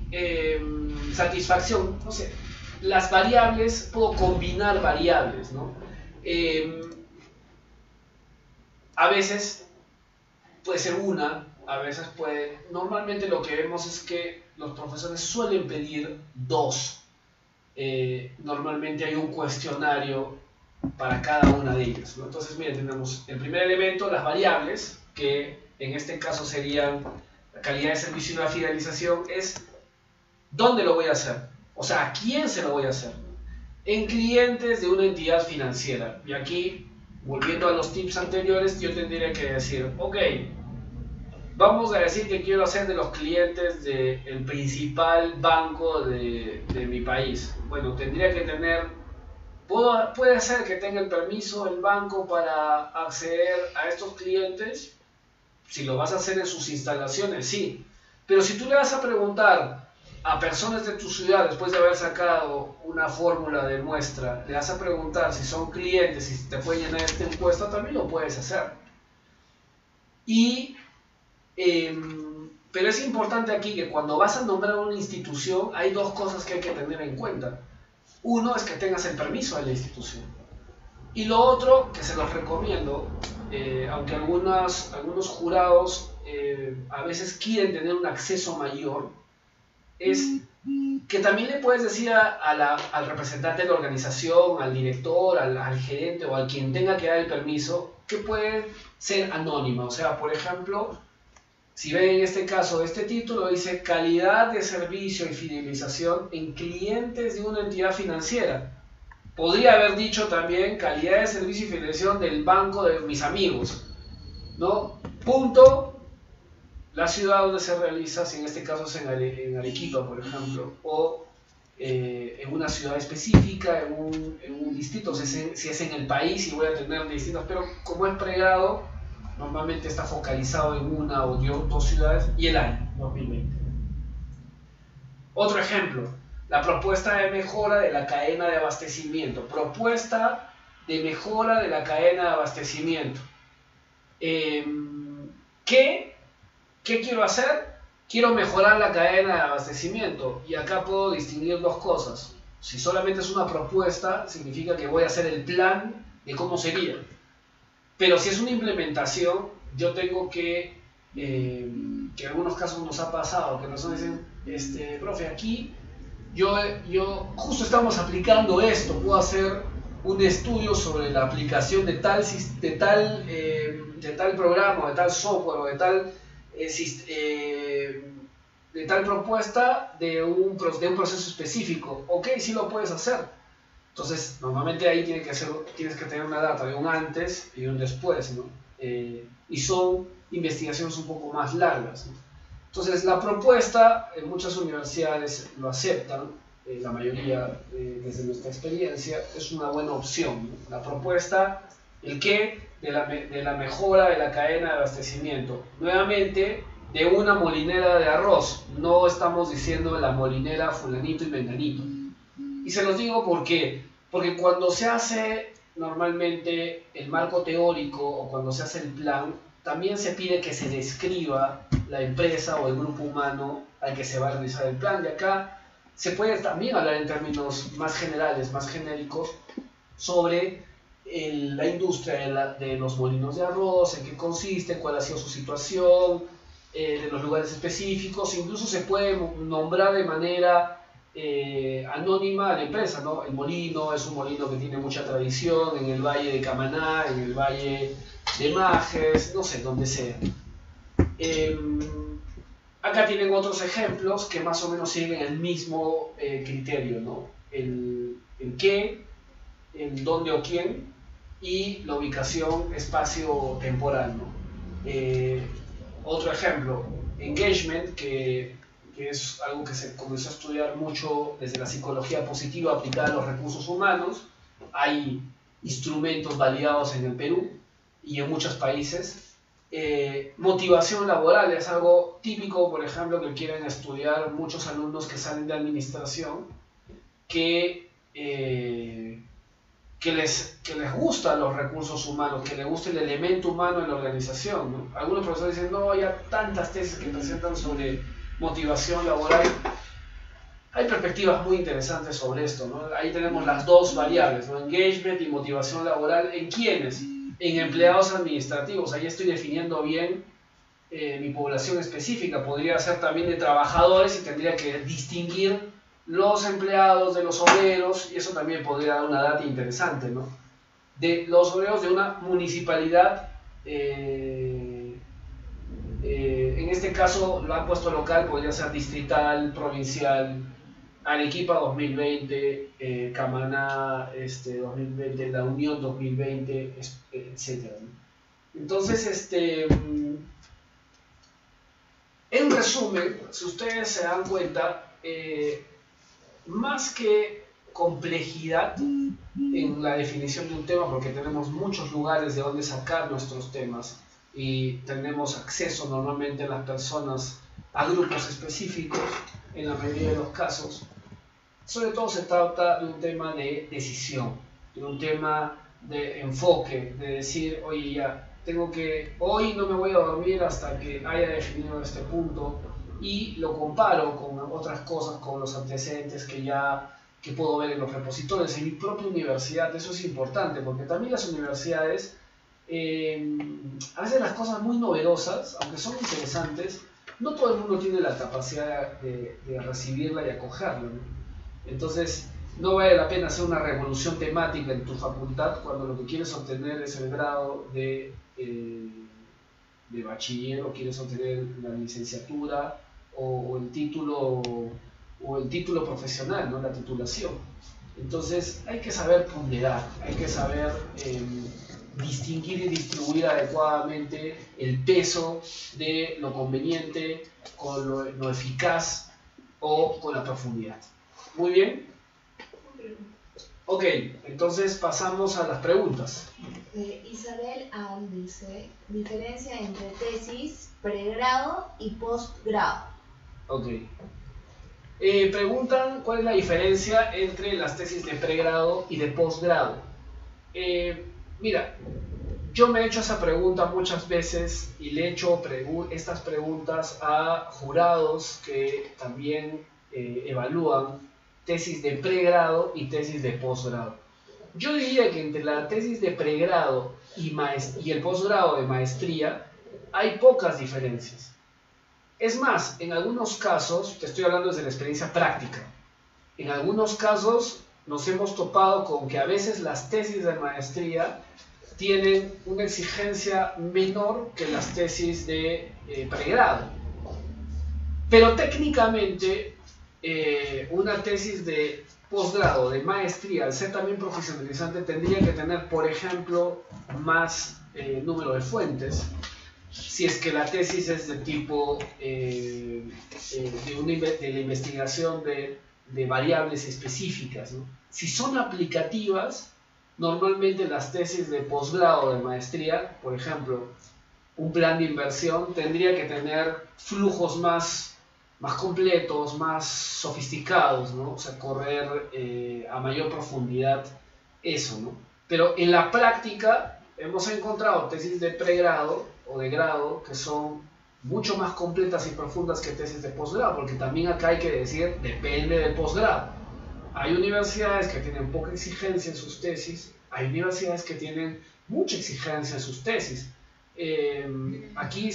satisfacción. No sé, las variables, puedo combinar variables, ¿no? A veces puede ser una, a veces puede... Normalmente lo que vemos es que los profesores suelen pedir dos. Normalmente hay un cuestionario para cada una de ellas, ¿no? Entonces, miren, tenemos el primer elemento, las variables, que en este caso serían la calidad de servicio y la fidelización, es ¿dónde lo voy a hacer? O sea, ¿a quién se lo voy a hacer? En clientes de una entidad financiera. Y aquí, volviendo a los tips anteriores, yo tendría que decir, ok, vamos a decir que quiero hacer de los clientes del principal banco de mi país. Bueno, tendría que tener, puede ser que tenga el permiso el banco para acceder a estos clientes. Si lo vas a hacer en sus instalaciones, sí. Pero si tú le vas a preguntar a personas de tu ciudad, después de haber sacado una fórmula de muestra, le vas a preguntar si son clientes y si te pueden llenar esta encuesta, también lo puedes hacer. Pero es importante aquí que cuando vas a nombrar una institución, hay dos cosas que hay que tener en cuenta. Uno es que tengas el permiso de la institución. Y lo otro, que se los recomiendo, aunque algunos jurados a veces quieren tener un acceso mayor, es que también le puedes decir al representante de la organización, al director, al gerente o al quien tenga que dar el permiso, que puede ser anónima. O sea, por ejemplo, si ven en este caso este título, dice calidad de servicio y fidelización en clientes de una entidad financiera. Podría haber dicho también calidad de servicio y fidelización del banco de mis amigos, ¿no? Punto, la ciudad donde se realiza, si en este caso es en Arequipa, por ejemplo, o en una ciudad específica, en un distrito, si es en el país y voy a tener distintas, pero como es pregado, normalmente está focalizado en una o dos ciudades y el año, 2020. Otro ejemplo, la propuesta de mejora de la cadena de abastecimiento. Propuesta de mejora de la cadena de abastecimiento. ¿Qué quiero hacer? Quiero mejorar la cadena de abastecimiento. Y acá puedo distinguir dos cosas. Si solamente es una propuesta, significa que voy a hacer el plan de cómo sería. Pero si es una implementación, yo tengo que en algunos casos nos ha pasado, que personas dicen, profe, aquí yo justo estamos aplicando esto, puedo hacer un estudio sobre la aplicación de tal programa, de tal software, o de tal propuesta de un proceso específico. Ok, sí lo puedes hacer. Entonces, normalmente ahí tienes que tener una data de un antes y un después, ¿no? Y son investigaciones un poco más largas, ¿no? Entonces, la propuesta, en muchas universidades lo aceptan, la mayoría, desde nuestra experiencia, es una buena opción, ¿no? La propuesta, el qué, de la mejora de la cadena de abastecimiento. Nuevamente, de una molinera de arroz, no estamos diciendo la molinera fulanito y menganito. Y se los digo porque cuando se hace normalmente el marco teórico o cuando se hace el plan, también se pide que se describa la empresa o el grupo humano al que se va a realizar el plan. Y acá se puede también hablar en términos más generales, más genéricos, sobre la industria de los molinos de arroz, en qué consiste, cuál ha sido su situación, de los lugares específicos. Incluso se puede nombrar de manera anónima a la empresa, ¿no? El molino es un molino que tiene mucha tradición en el valle de Camaná, en el valle de Majes, no sé, donde sea. Acá tienen otros ejemplos que más o menos siguen el mismo criterio, ¿no? El qué, el dónde o quién y la ubicación espacio-temporal, ¿no? Otro ejemplo, engagement, que es algo que se comenzó a estudiar mucho desde la psicología positiva aplicada a los recursos humanos. Hay instrumentos validados en el Perú y en muchos países. Motivación laboral es algo típico, por ejemplo, que quieren estudiar muchos alumnos que salen de administración, que les gustan los recursos humanos, que les gusta el elemento humano en la organización, ¿no? Algunos profesores dicen, no, hay tantas tesis que presentan sobre motivación laboral. Hay perspectivas muy interesantes sobre esto, ¿no? Ahí tenemos las dos variables, ¿no? Engagement y motivación laboral. ¿En quiénes? En empleados administrativos. Ahí estoy definiendo bien mi población específica. Podría ser también de trabajadores y tendría que distinguir los empleados de los obreros, y eso también podría dar una data interesante, ¿no? De los obreros de una municipalidad En este caso lo han puesto local, podría ser distrital, provincial, Arequipa 2020, Camaná 2020, La Unión 2020, etc. Entonces, en resumen, si ustedes se dan cuenta, más que complejidad en la definición de un tema, porque tenemos muchos lugares de donde sacar nuestros temas y tenemos acceso normalmente las personas a grupos específicos en la mayoría de los casos, sobre todo se trata de un tema de decisión, de un tema de enfoque, de decir, oye, ya, hoy no me voy a dormir hasta que haya definido este punto, y lo comparo con otras cosas, con los antecedentes que puedo ver en los repositorios, en mi propia universidad. Eso es importante, porque también las universidades hacen las cosas muy novedosas, aunque son interesantes, no todo el mundo tiene la capacidad de recibirla y acogerla, ¿no? Entonces, no vale la pena hacer una revolución temática en tu facultad cuando lo que quieres obtener es el grado de bachiller, o quieres obtener la licenciatura o el título profesional, ¿no? La titulación. Entonces, hay que saber ponderar, hay que saber distinguir y distribuir adecuadamente el peso de lo conveniente con lo eficaz o con la profundidad. Muy bien. Ok, entonces pasamos a las preguntas. Isabel Al dice, diferencia entre tesis, pregrado y postgrado. Ok. Preguntan cuál es la diferencia entre las tesis de pregrado y de postgrado. Mira, yo me he hecho esa pregunta muchas veces y le he hecho estas preguntas a jurados que también evalúan tesis de pregrado y tesis de posgrado. Yo diría que entre la tesis de pregrado y el posgrado de maestría hay pocas diferencias. Es más, en algunos casos, te estoy hablando desde la experiencia práctica, en algunos casos nos hemos topado con que a veces las tesis de maestría tienen una exigencia menor que las tesis de pregrado. Pero técnicamente, una tesis de posgrado, de maestría, al ser también profesionalizante, tendría que tener, por ejemplo, más número de fuentes, si es que la tesis es de tipo de la investigación de variables específicas, ¿no? Si son aplicativas, normalmente las tesis de posgrado de maestría, por ejemplo, un plan de inversión tendría que tener flujos más completos, más sofisticados, ¿no? O sea, correr a mayor profundidad eso, ¿no? Pero en la práctica hemos encontrado tesis de pregrado o de grado que son mucho más completas y profundas que tesis de posgrado, porque también acá hay que decir, depende del posgrado. Hay universidades que tienen poca exigencia en sus tesis, hay universidades que tienen mucha exigencia en sus tesis. Aquí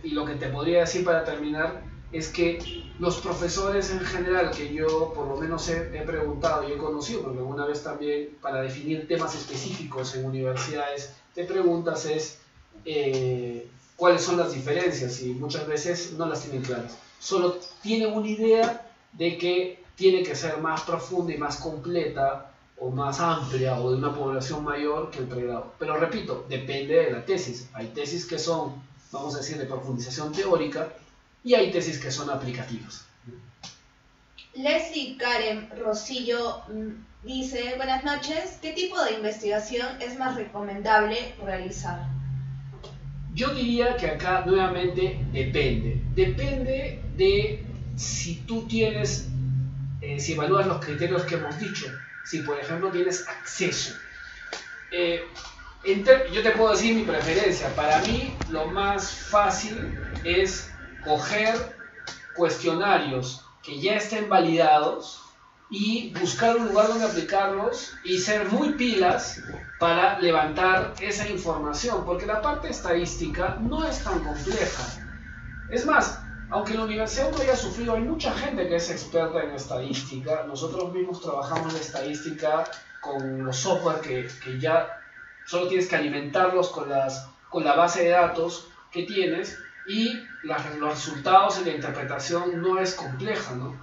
y lo que te podría decir para terminar es que los profesores en general, que yo por lo menos he preguntado y he conocido, porque alguna vez también para definir temas específicos en universidades te preguntas cuáles son las diferencias, y muchas veces no las tienen claras, solo tienen una idea de que tiene que ser más profunda y más completa o más amplia o de una población mayor que el pregrado. Pero repito, depende de la tesis. Hay tesis que son, vamos a decir, de profundización teórica y hay tesis que son aplicativas. Leslie Karen Rosillo dice, buenas noches, ¿qué tipo de investigación es más recomendable realizar? Yo diría que acá nuevamente depende. Depende de si tú tienes, si evalúas los criterios que hemos dicho. Si por ejemplo tienes acceso. Yo te puedo decir mi preferencia. Para mí lo más fácil es coger cuestionarios que ya estén validados y buscar un lugar donde aplicarlos y ser muy pilas para levantar esa información, porque la parte estadística no es tan compleja. Es más, aunque en la universidad no haya sufrido, hay mucha gente que es experta en estadística. Nosotros mismos trabajamos la estadística con los software que ya solo tienes que alimentarlos con la base de datos que tienes y los resultados y la interpretación no es compleja, ¿no?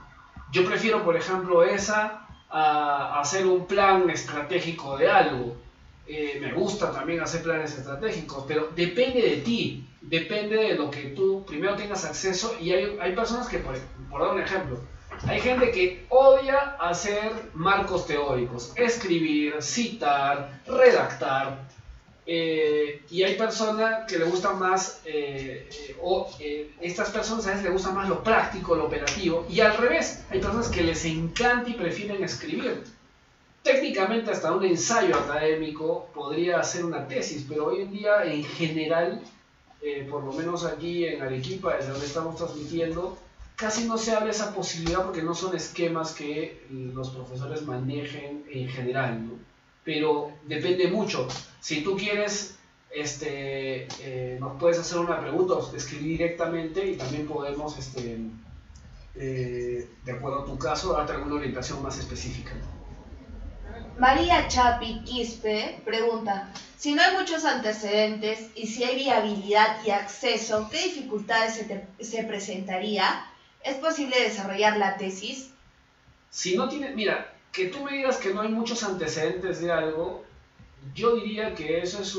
Yo prefiero, por ejemplo, esa a hacer un plan estratégico de algo. Me gusta también hacer planes estratégicos, pero depende de ti, depende de lo que tú primero tengas acceso. Y hay personas que, por dar un ejemplo, hay gente que odia hacer marcos teóricos, escribir, citar, redactar. Y hay personas que le gustan más, estas personas a veces les gusta más lo práctico, lo operativo, y al revés, hay personas que les encanta y prefieren escribir. Técnicamente hasta un ensayo académico podría ser una tesis, pero hoy en día en general, por lo menos aquí en Arequipa, desde donde estamos transmitiendo, casi no se habla de esa posibilidad porque no son esquemas que los profesores manejen en general, ¿no? Pero depende mucho. Si tú quieres, nos puedes hacer una pregunta o escribir directamente y también podemos, de acuerdo a tu caso, darte alguna orientación más específica. María Chapi Quispe pregunta, si no hay muchos antecedentes y si hay viabilidad y acceso, ¿qué dificultades se presentaría? ¿Es posible desarrollar la tesis? Si no tienes, mira, que tú me digas que no hay muchos antecedentes de algo, yo diría que eso es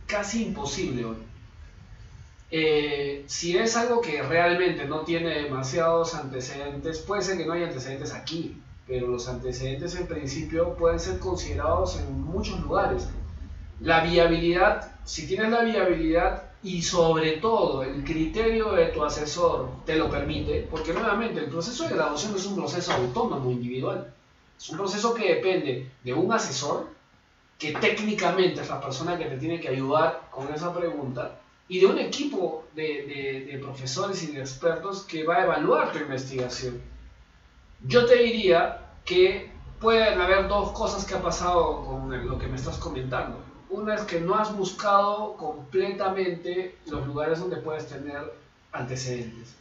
casi imposible hoy. Si es algo que realmente no tiene demasiados antecedentes, puede ser que no haya antecedentes aquí, pero los antecedentes en principio pueden ser considerados en muchos lugares. La viabilidad, si tienes la viabilidad y sobre todo el criterio de tu asesor te lo permite, porque nuevamente el proceso de graduación es un proceso autónomo, individual. Es un proceso que depende de un asesor, que técnicamente es la persona que te tiene que ayudar con esa pregunta, y de un equipo de profesores y de expertos que va a evaluar tu investigación. Yo te diría que pueden haber dos cosas que ha pasado con lo que me estás comentando. Una es que no has buscado completamente los lugares donde puedes tener antecedentes.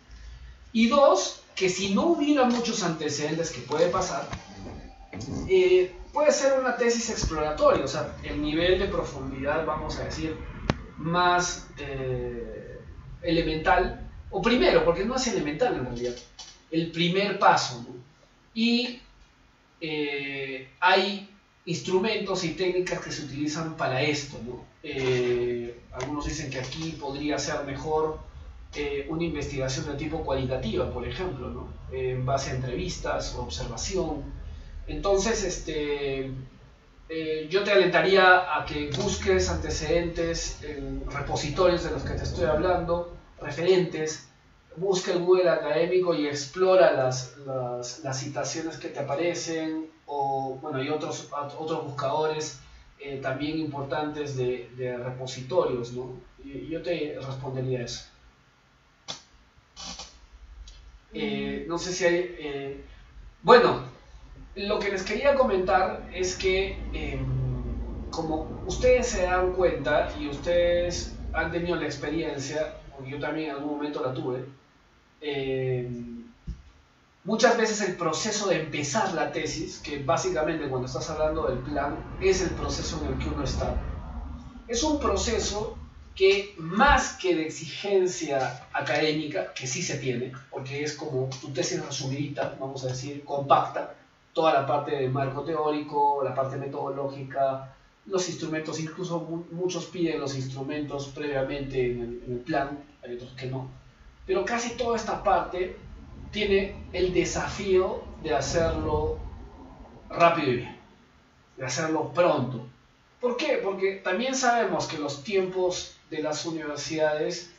Y dos, que si no hubiera muchos antecedentes, que puede pasar, puede ser una tesis exploratoria, o sea, el nivel de profundidad, vamos a decir, más elemental, o primero, porque no es elemental en realidad, el primer paso, ¿no? Y hay instrumentos y técnicas que se utilizan para esto, ¿no? Algunos dicen que aquí podría ser mejor una investigación de tipo cualitativa, por ejemplo, ¿no? En base a entrevistas o observación. Entonces, yo te alentaría a que busques antecedentes en repositorios de los que te estoy hablando, referentes, busca el Google académico y explora las citaciones que te aparecen, o bueno, hay otros buscadores también importantes de repositorios, ¿no? Y yo te respondería eso. No sé si hay... bueno, lo que les quería comentar es que como ustedes se dan cuenta y ustedes han tenido la experiencia, porque yo también en algún momento la tuve, muchas veces el proceso de empezar la tesis, que básicamente cuando estás hablando del plan es el proceso en el que uno está, es un proceso que más que de exigencia académica, que sí se tiene, porque es como tu tesis resumidita, vamos a decir, compacta, toda la parte del marco teórico, la parte metodológica, los instrumentos, incluso muchos piden los instrumentos previamente en el plan, hay otros que no, pero casi toda esta parte tiene el desafío de hacerlo rápido y bien, de hacerlo pronto. ¿Por qué? Porque también sabemos que los tiempos de las universidades,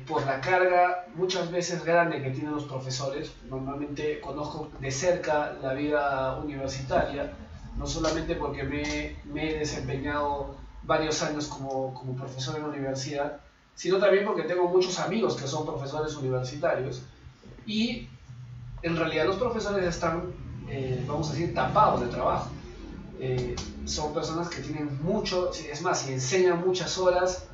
por la carga muchas veces grande que tienen los profesores, normalmente conozco de cerca la vida universitaria, no solamente porque me he desempeñado varios años como profesor en la universidad, sino también porque tengo muchos amigos que son profesores universitarios y en realidad los profesores están, vamos a decir, tapados de trabajo. Son personas que tienen mucho, es más, si enseñan muchas horas,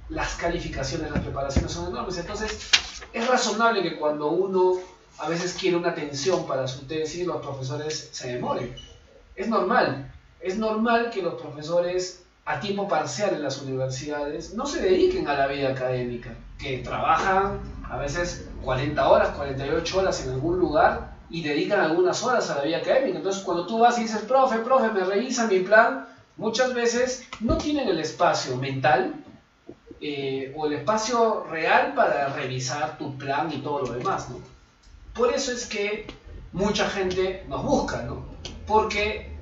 las calificaciones, las preparaciones son enormes. Entonces es razonable que cuando uno a veces quiere una atención para su tesis, los profesores se demoren. Es normal que los profesores a tiempo parcial en las universidades no se dediquen a la vida académica, que trabajan a veces 40 horas, 48 horas en algún lugar y dedican algunas horas a la vida académica. Entonces cuando tú vas y dices, profe, me revisa mi plan, muchas veces no tienen el espacio mental o el espacio real para revisar tu plan y todo lo demás, ¿no? Por eso es que mucha gente nos busca, ¿no? Porque,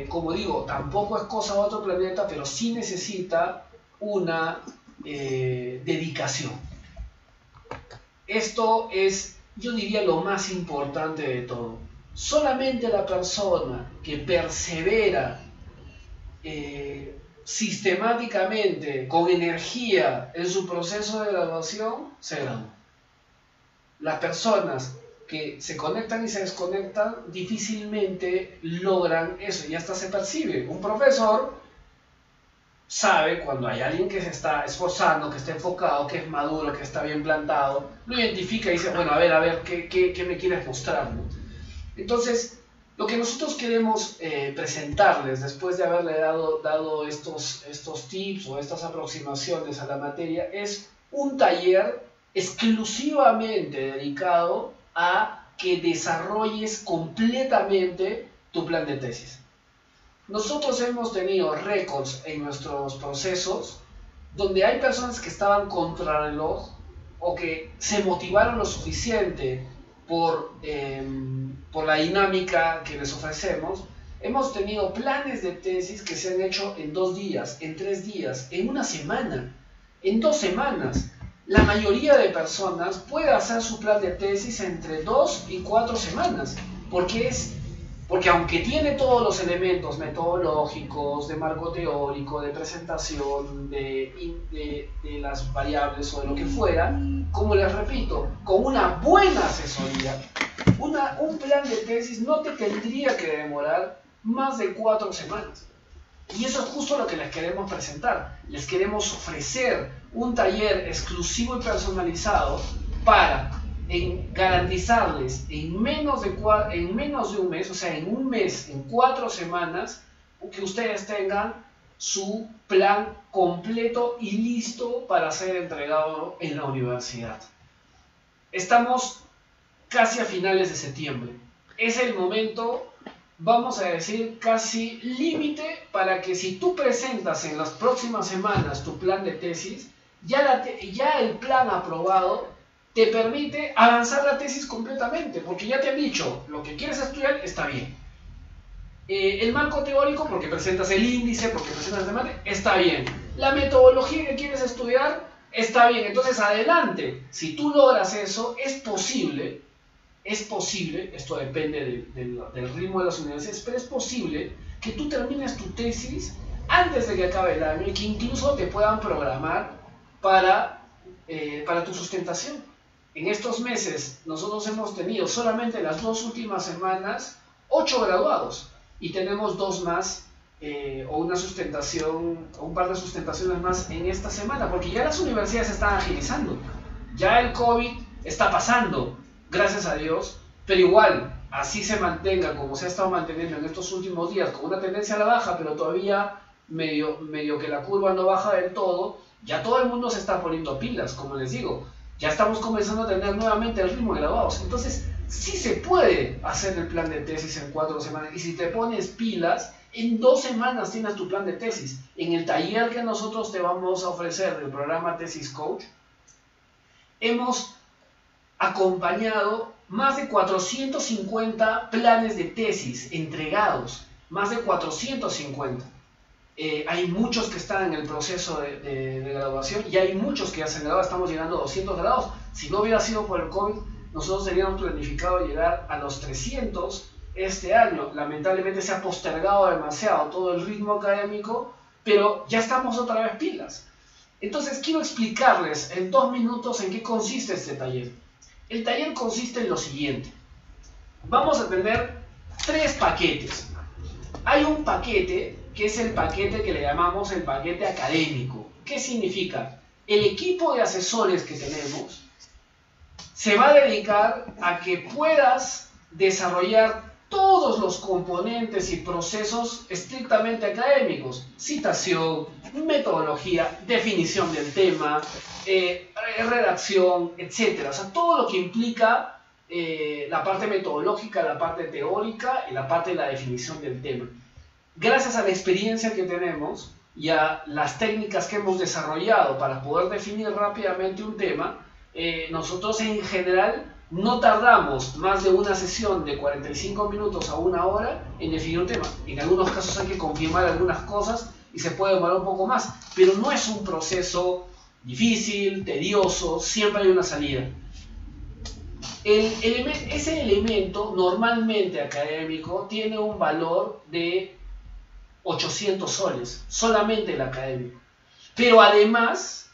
como digo, tampoco es cosa de otro planeta, pero sí necesita una dedicación. Esto es, yo diría, lo más importante de todo. Solamente la persona que persevera sistemáticamente, con energía en su proceso de graduación, se gradúa. Las personas que se conectan y se desconectan difícilmente logran eso, y hasta se percibe. Un profesor sabe cuando hay alguien que se está esforzando, que está enfocado, que es maduro, que está bien plantado, lo identifica y dice, bueno, a ver, ¿qué me quieres mostrar, ¿no? Entonces, lo que nosotros queremos presentarles después de haberle dado estos tips o estas aproximaciones a la materia es un taller exclusivamente dedicado a que desarrolles completamente tu plan de tesis. Nosotros hemos tenido récords en nuestros procesos donde hay personas que estaban contra el reloj o que se motivaron lo suficiente por la dinámica que les ofrecemos. Hemos tenido planes de tesis que se han hecho en 2 días, en 3 días, en 1 semana, en 2 semanas. La mayoría de personas puede hacer su plan de tesis entre 2 y 4 semanas, porque aunque tiene todos los elementos metodológicos, de marco teórico, de presentación, de las variables o de lo que fuera, como les repito, con una buena asesoría, un plan de tesis no te tendría que demorar más de 4 semanas. Y eso es justo lo que les queremos presentar. Les queremos ofrecer un taller exclusivo y personalizado para garantizarles en menos de un mes, o sea, en un mes, en 4 semanas, que ustedes tengan su plan completo y listo para ser entregado en la universidad. Estamos casi a finales de septiembre. Es el momento, vamos a decir, casi límite para que si tú presentas en las próximas semanas tu plan de tesis, ya el plan aprobado te permite avanzar la tesis completamente, porque ya te han dicho, lo que quieres estudiar está bien. El marco teórico, porque presentas el índice, porque presentas el debate, está bien. La metodología que quieres estudiar, está bien. Entonces, adelante. Si tú logras eso, es posible, esto depende del ritmo de las universidades, pero es posible que tú termines tu tesis antes de que acabe el año y que incluso te puedan programar para tu sustentación. En estos meses nosotros hemos tenido solamente las 2 últimas semanas 8 graduados y tenemos 2 más o una sustentación o un par de sustentaciones más en esta semana, porque ya las universidades se están agilizando, ya el COVID está pasando, gracias a Dios, pero igual, así se mantenga como se ha estado manteniendo en estos últimos días, con una tendencia a la baja, pero todavía medio que la curva no baja del todo, ya todo el mundo se está poniendo pilas, como les digo. Ya estamos comenzando a tener nuevamente el ritmo de graduados. Entonces, sí se puede hacer el plan de tesis en 4 semanas. Y si te pones pilas, en 2 semanas tienes tu plan de tesis. En el taller que nosotros te vamos a ofrecer del programa Tesis Coach, hemos acompañado más de 450 planes de tesis entregados. Más de 450. Hay muchos que están en el proceso de graduación y hay muchos que ya se han graduado. Estamos llegando a 200 grados. Si no hubiera sido por el COVID, nosotros teníamos planificado llegar a los 300 este año. Lamentablemente se ha postergado demasiado todo el ritmo académico, pero ya estamos otra vez pilas. Entonces quiero explicarles en 2 minutos en qué consiste este taller. El taller consiste en lo siguiente. Vamos a tener 3 paquetes. Hay un paquete que es el paquete que le llamamos el paquete académico. ¿Qué significa? El equipo de asesores que tenemos se va a dedicar a que puedas desarrollar todos los componentes y procesos estrictamente académicos: citación, metodología, definición del tema, redacción, etc. O sea, todo lo que implica la parte metodológica, la parte teórica y la parte de la definición del tema. Gracias a la experiencia que tenemos y a las técnicas que hemos desarrollado para poder definir rápidamente un tema, nosotros en general no tardamos más de una sesión de 45 minutos a una hora en definir un tema. En algunos casos hay que confirmar algunas cosas y se puede demorar un poco más, pero no es un proceso difícil, tedioso, siempre hay una salida. Ese elemento normalmente académico tiene un valor de 800 soles, solamente el académico. Pero además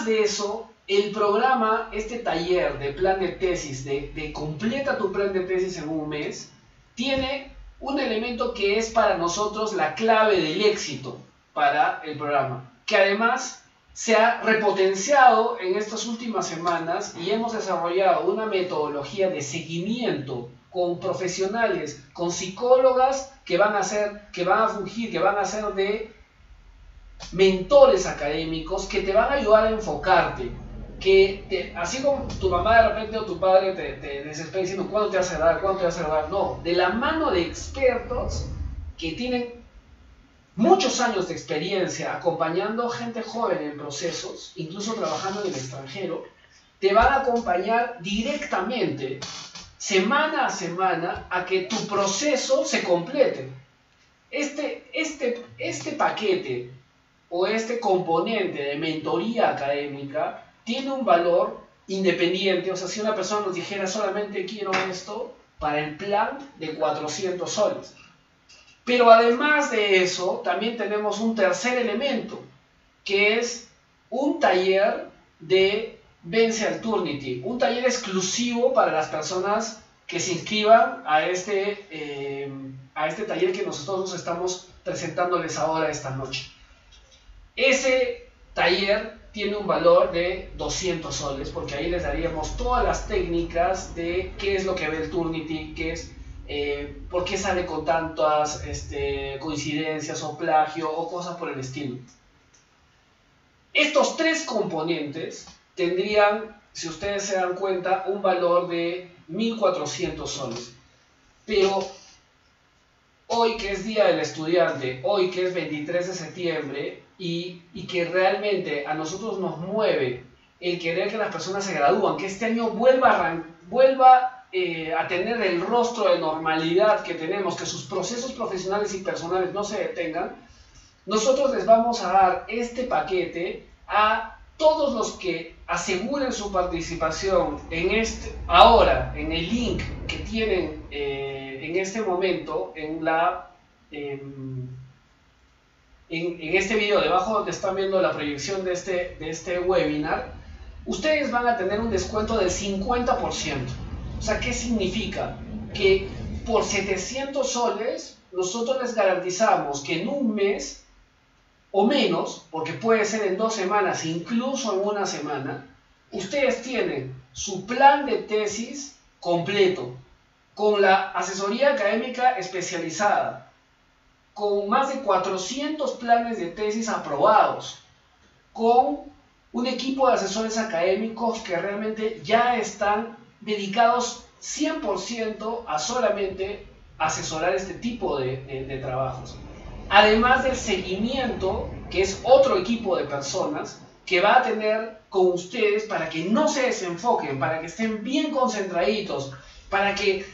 de eso, el programa, este taller de plan de tesis, de completa tu plan de tesis en un mes, tiene un elemento que es para nosotros la clave del éxito para el programa, que además se ha repotenciado en estas últimas semanas y hemos desarrollado una metodología de seguimiento con profesionales, con psicólogas que van a fungir, que van a ser de mentores académicos que te van a ayudar a enfocarte. Así como tu mamá de repente o tu padre te desespera diciendo ¿cuándo te vas a dar? ¿Cuándo te vas a dar? No, de la mano de expertos que tienen muchos años de experiencia acompañando gente joven en procesos, incluso trabajando en el extranjero, te van a acompañar directamente, semana a semana, a que tu proceso se complete. Este paquete o este componente de mentoría académica tiene un valor independiente. O sea, si una persona nos dijera solamente quiero esto para el plan de 400 soles. Pero además de eso, también tenemos un tercer elemento, que es un taller de Vence Alturnity, un taller exclusivo para las personas que se inscriban a este taller que nosotros estamos presentándoles ahora esta noche. Ese taller tiene un valor de 200 soles, porque ahí les daríamos todas las técnicas de qué es lo que ve el Turnity, por qué sale con tantas coincidencias o plagio o cosas por el estilo. Estos tres componentes tendrían, si ustedes se dan cuenta, un valor de 1.400 soles. Pero hoy, que es Día del Estudiante, hoy que es 23 de septiembre, y que realmente a nosotros nos mueve el querer que las personas se gradúen, que este año vuelva a tener el rostro de normalidad que tenemos, que sus procesos profesionales y personales no se detengan, nosotros les vamos a dar este paquete a todos los que aseguren su participación en el link que tienen en este momento en este video, debajo donde están viendo la proyección de este webinar. Ustedes van a tener un descuento del 50%. O sea, ¿qué significa? Que por 700 soles nosotros les garantizamos que en un mes o menos, porque puede ser en 2 semanas, incluso en una semana, ustedes tienen su plan de tesis completo, con la asesoría académica especializada, con más de 400 planes de tesis aprobados, con un equipo de asesores académicos que realmente ya están dedicados 100% a solamente asesorar este tipo de trabajos. Además del seguimiento, que es otro equipo de personas que va a tener con ustedes para que no se desenfoquen, para que estén bien concentraditos, para que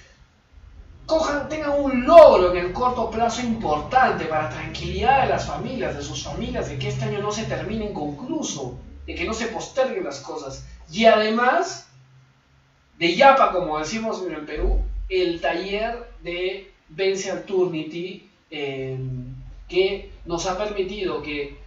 tengan un logro en el corto plazo importante para tranquilidad de las familias, de sus familias, de que este año no se termine inconcluso, de que no se posterguen las cosas. Y además de Yapa, como decimos en el Perú, el taller de Vence Alturnity, que nos ha permitido que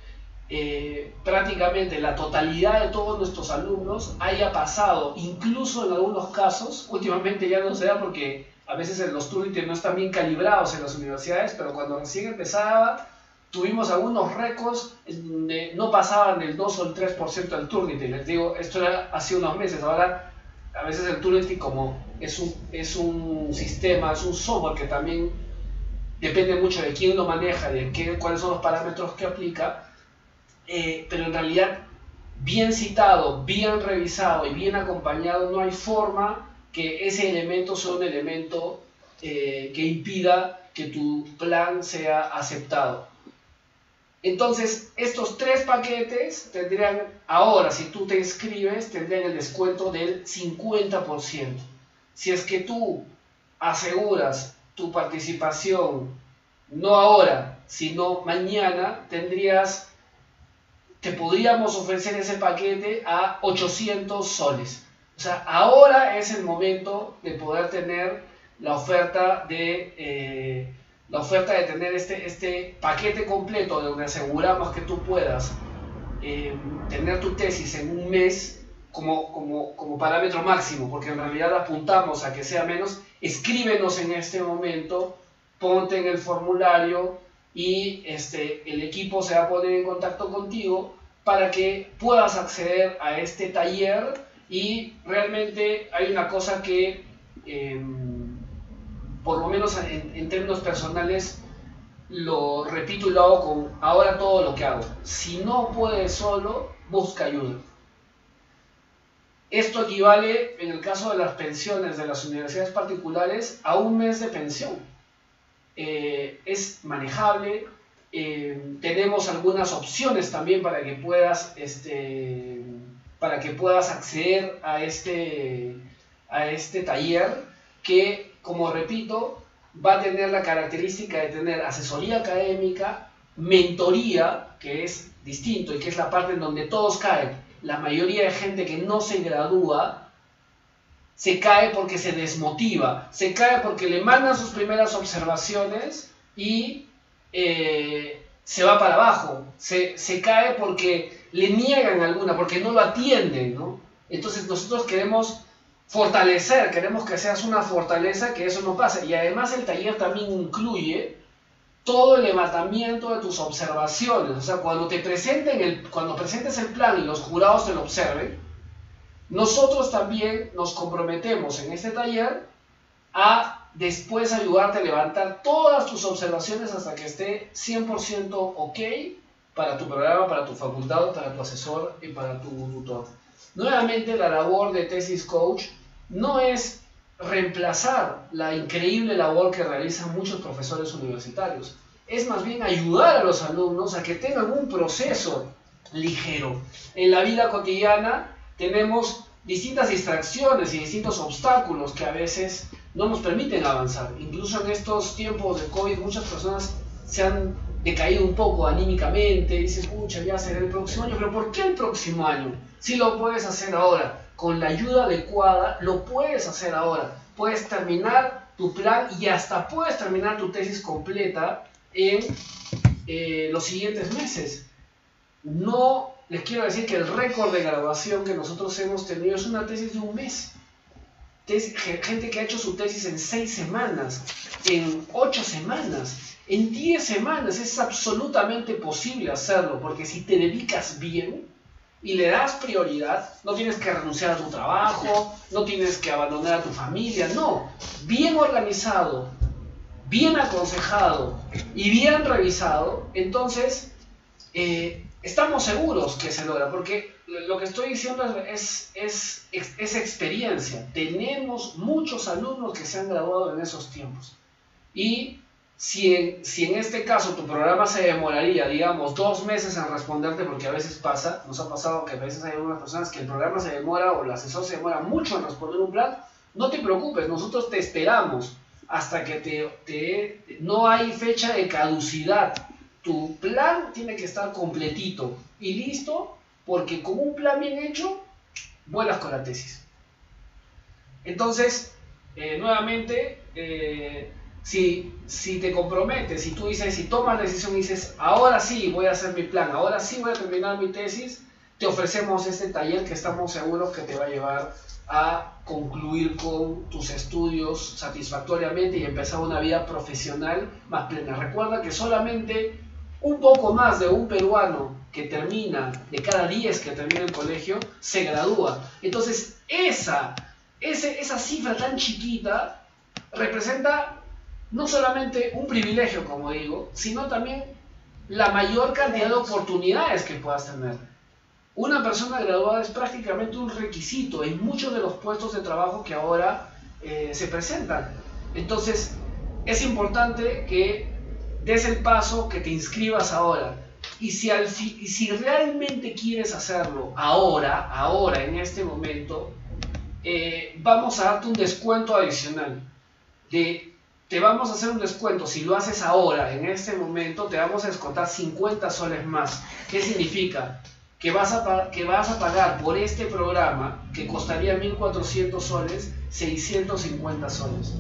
prácticamente la totalidad de todos nuestros alumnos haya pasado, incluso en algunos casos, últimamente ya no se da porque a veces los Turnity no están bien calibrados en las universidades, pero cuando recién empezaba tuvimos algunos récords donde no pasaban del 2 o el 3% del Turnity. Les digo, esto era hace unos meses. Ahora a veces el Turnitin como es un sistema, es un software que también depende mucho de quién lo maneja, cuáles son los parámetros que aplica, pero en realidad bien citado, bien revisado y bien acompañado, no hay forma que ese elemento sea un elemento que impida que tu plan sea aceptado. Entonces, estos 3 paquetes tendrían, ahora si tú te inscribes, tendrían el descuento del 50%. Si es que tú aseguras tu participación, no ahora, sino mañana, te podríamos ofrecer ese paquete a 800 soles. O sea, ahora es el momento de poder tener la oferta de tener este paquete completo donde aseguramos que tú puedas tener tu tesis en un mes como parámetro máximo, porque en realidad apuntamos a que sea menos. Escríbenos en este momento, ponte en el formulario y el equipo se va a poner en contacto contigo para que puedas acceder a este taller. Y realmente hay una cosa que por lo menos en términos personales lo repito y lo hago con ahora todo lo que hago: si no puedes solo, busca ayuda. Esto equivale, en el caso de las pensiones de las universidades particulares, a un mes de pensión. Es manejable. Tenemos algunas opciones también para que puedas acceder a este taller, que, como repito, va a tener la característica de tener asesoría académica, mentoría, que es distinto y que es la parte en donde todos caen. La mayoría de gente que no se gradúa se cae porque se desmotiva, se cae porque le mandan sus primeras observaciones y se va para abajo, se cae porque le niegan alguna, porque no lo atienden, ¿no? Entonces nosotros queremos fortalecer, queremos que seas una fortaleza, que eso no pase. Y además el taller también incluye todo el levantamiento de tus observaciones. O sea, cuando presentes el plan y los jurados te lo observen, nosotros también nos comprometemos en este taller a después ayudarte a levantar todas tus observaciones hasta que esté 100% ok para tu programa, para tu facultad, para tu asesor y para tu tutor. Nuevamente, la labor de Tesis Coach no es reemplazar la increíble labor que realizan muchos profesores universitarios. Es más bien ayudar a los alumnos a que tengan un proceso ligero. En la vida cotidiana tenemos distintas distracciones y distintos obstáculos que a veces no nos permiten avanzar. Incluso en estos tiempos de COVID, muchas personas se han decaído un poco anímicamente, dices, pucha, ya será el próximo año. Pero ¿por qué el próximo año? Si lo puedes hacer ahora, con la ayuda adecuada, lo puedes hacer ahora. Puedes terminar tu plan y hasta puedes terminar tu tesis completa en los siguientes meses. No les quiero decir que el récord de graduación que nosotros hemos tenido es una tesis de un mes. Gente que ha hecho su tesis en 6 semanas, en 8 semanas, en 10 semanas. Es absolutamente posible hacerlo, porque si te dedicas bien y le das prioridad, no tienes que renunciar a tu trabajo, no tienes que abandonar a tu familia, no. Bien organizado, bien aconsejado y bien revisado, entonces estamos seguros que se logra, porque lo que estoy diciendo es experiencia. Tenemos muchos alumnos que se han graduado en esos tiempos. Y si en este caso tu programa se demoraría, digamos, 2 meses en responderte, porque a veces pasa, nos ha pasado que a veces hay algunas personas que el programa se demora o el asesor se demora mucho en responder un plan, no te preocupes, nosotros te esperamos hasta que no hay fecha de caducidad. Tu plan tiene que estar completito y listo, porque con un plan bien hecho, vuelas con la tesis. Entonces, nuevamente, si te comprometes, si tú dices, si tomas la decisión y dices, ahora sí voy a hacer mi plan, ahora sí voy a terminar mi tesis, te ofrecemos este taller que estamos seguros que te va a llevar a concluir con tus estudios satisfactoriamente y empezar una vida profesional más plena. Recuerda que solamente un poco más de un peruano que termina, de cada 10 que termina el colegio, se gradúa. Entonces, esa esa cifra tan chiquita representa no solamente un privilegio, como digo, sino también la mayor cantidad de oportunidades que puedas tener. Una persona graduada es prácticamente un requisito en muchos de los puestos de trabajo que ahora se presentan. Entonces, es importante que des el paso, que te inscribas ahora. Y si realmente quieres hacerlo ahora, en este momento, vamos a darte un descuento adicional. Te vamos a hacer un descuento, si lo haces ahora, en este momento, te vamos a descontar 50 soles más. ¿Qué significa? Que vas a pagar por este programa, que costaría 1.400 soles, 650 soles.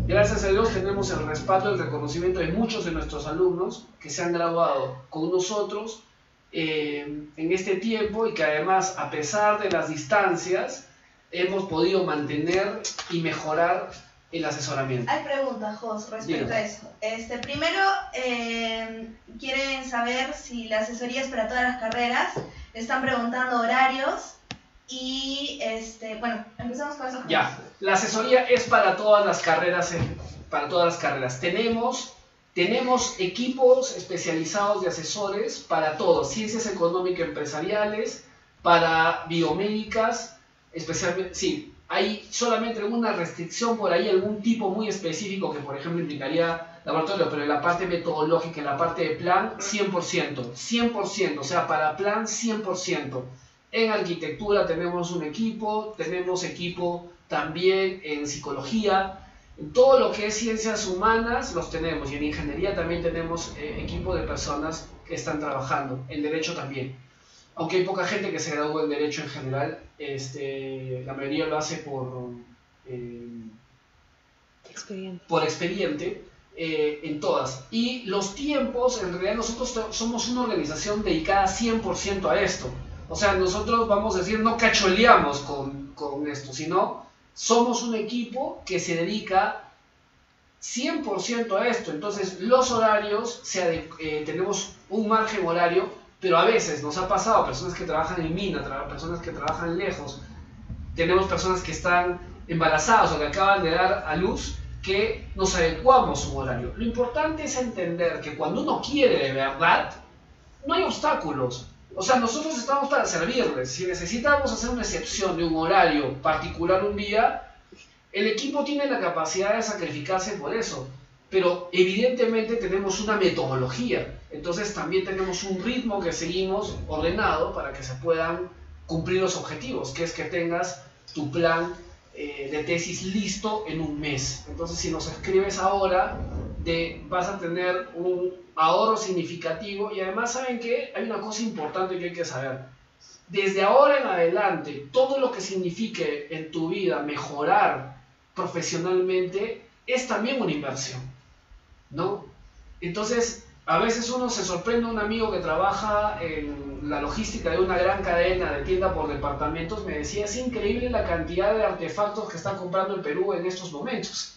Gracias a Dios tenemos el respaldo y el reconocimiento de muchos de nuestros alumnos que se han graduado con nosotros en este tiempo, y que además, a pesar de las distancias, hemos podido mantener y mejorar el asesoramiento. Hay preguntas, Jos, respecto a eso. Primero, quieren saber si la asesoría es para todas las carreras. Están preguntando horarios. Y, bueno, empezamos con eso. Ya, la asesoría es para todas las carreras. Tenemos equipos especializados de asesores para todo. Ciencias económicas empresariales, para biomédicas, especialmente, sí. Hay solamente alguna restricción por ahí, algún tipo muy específico que, por ejemplo, implicaría laboratorio, pero en la parte metodológica, en la parte de plan, 100%, o sea, para plan 100%. En arquitectura tenemos un equipo, tenemos equipo también en psicología, en todo lo que es ciencias humanas los tenemos, y en ingeniería también tenemos equipo de personas que están trabajando, en derecho también. Aunque hay poca gente que se gradúa en derecho en general, la mayoría lo hace por expediente en todas. Y los tiempos, en realidad nosotros somos una organización dedicada 100% a esto. O sea, nosotros, vamos a decir, no cacholeamos con esto, sino somos un equipo que se dedica 100% a esto. Entonces, los horarios, tenemos un margen horario, pero a veces nos ha pasado, personas que trabajan en mina, personas que trabajan lejos, tenemos personas que están embarazadas o que acaban de dar a luz, que nos adecuamos a un horario. Lo importante es entender que cuando uno quiere de verdad, no hay obstáculos. O sea, nosotros estamos para servirles. Si necesitamos hacer una excepción de un horario particular un día, el equipo tiene la capacidad de sacrificarse por eso. Pero evidentemente tenemos una metodología. Entonces también tenemos un ritmo que seguimos ordenado para que se puedan cumplir los objetivos, que es que tengas tu plan de tesis listo en un mes. Entonces, si nos escribes ahora, vas a tener un ahorro significativo. Y además, ¿saben qué? Hay una cosa importante que hay que saber. Desde ahora en adelante, todo lo que signifique en tu vida mejorar profesionalmente es también una inversión, ¿no? Entonces, a veces uno se sorprende, un amigo que trabaja en la logística de una gran cadena de tienda por departamentos me decía, es increíble la cantidad de artefactos que está comprando el Perú en estos momentos.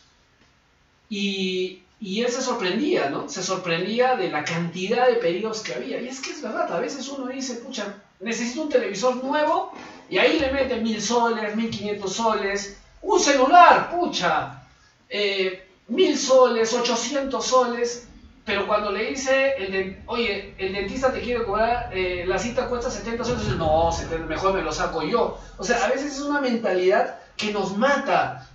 Y él se sorprendía, ¿no? Se sorprendía de la cantidad de pedidos que había. Y es que es verdad, a veces uno dice, pucha, necesito un televisor nuevo, y ahí le mete 1.000 soles, 1.500 soles, un celular, pucha, 1.000 soles, 800 soles. Pero cuando le dice, oye, el dentista te quiere cobrar, la cita cuesta 70 soles, no, mejor me lo saco yo. O sea, a veces es una mentalidad que nos mata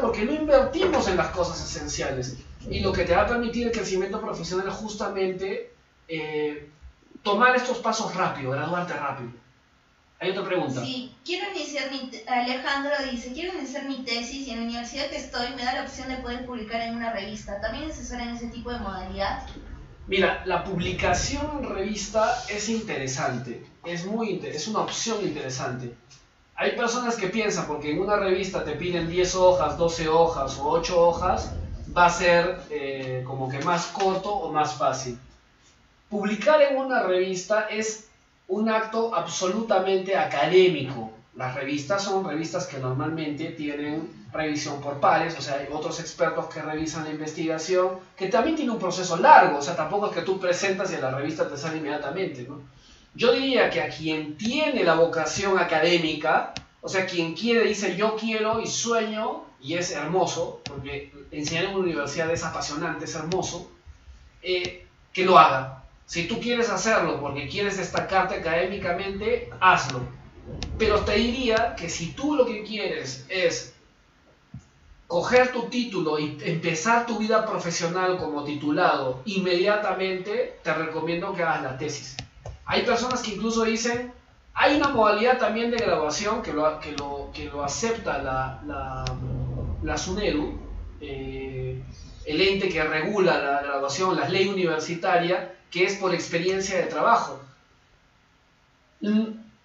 porque no invertimos en las cosas esenciales. Y lo que te va a permitir el crecimiento profesional es justamente tomar estos pasos rápido, graduarte rápido. ¿Hay otra pregunta? Sí, Alejandro dice, quiero iniciar mi tesis y en la universidad que estoy me da la opción de poder publicar en una revista. ¿También asesoran ese tipo de modalidad? Mira, la publicación en revista es interesante, es una opción interesante. Hay personas que piensan, porque en una revista te piden 10 hojas, 12 hojas o 8 hojas, va a ser como que más corto o más fácil. Publicar en una revista es un acto absolutamente académico. Las revistas son revistas que normalmente tienen revisión por pares, o sea, hay otros expertos que revisan la investigación, que también tiene un proceso largo, o sea, tampoco es que tú presentas y la revista te sale inmediatamente, ¿no? Yo diría que a quien tiene la vocación académica, o O sea, quien quiere dice yo quiero y sueño, y es hermoso, porque enseñar en una universidad es apasionante, es hermoso, que lo haga. Si tú quieres hacerlo porque quieres destacarte académicamente, hazlo. Pero te diría que si tú lo que quieres es coger tu título y empezar tu vida profesional como titulado inmediatamente, te recomiendo que hagas la tesis. Hay personas que incluso dicen, hay una modalidad también de graduación que lo acepta la SUNEDU, el ente que regula la graduación, la ley universitaria, que es por experiencia de trabajo.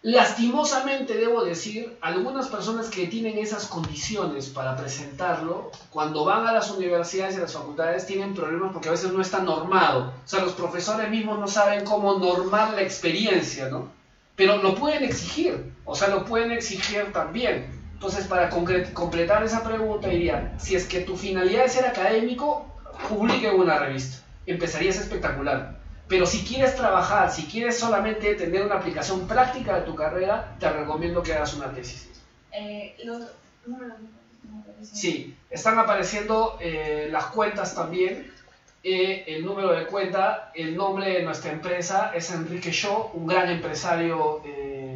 Lastimosamente debo decir, algunas personas que tienen esas condiciones para presentarlo, cuando van a las universidades y a las facultades tienen problemas porque a veces no está normado. O sea, los profesores mismos no saben cómo normar la experiencia, ¿no? Pero lo pueden exigir, o sea, lo pueden exigir también. Entonces, para completar esa pregunta, diría, si es que tu finalidad es ser académico, publica en una revista. Empezarías espectacular. Pero si quieres trabajar, si quieres solamente tener una aplicación práctica de tu carrera, te recomiendo que hagas una tesis. Sí, están apareciendo las cuentas también, el número de cuenta, el nombre de nuestra empresa es Enrique Shaw, un gran empresario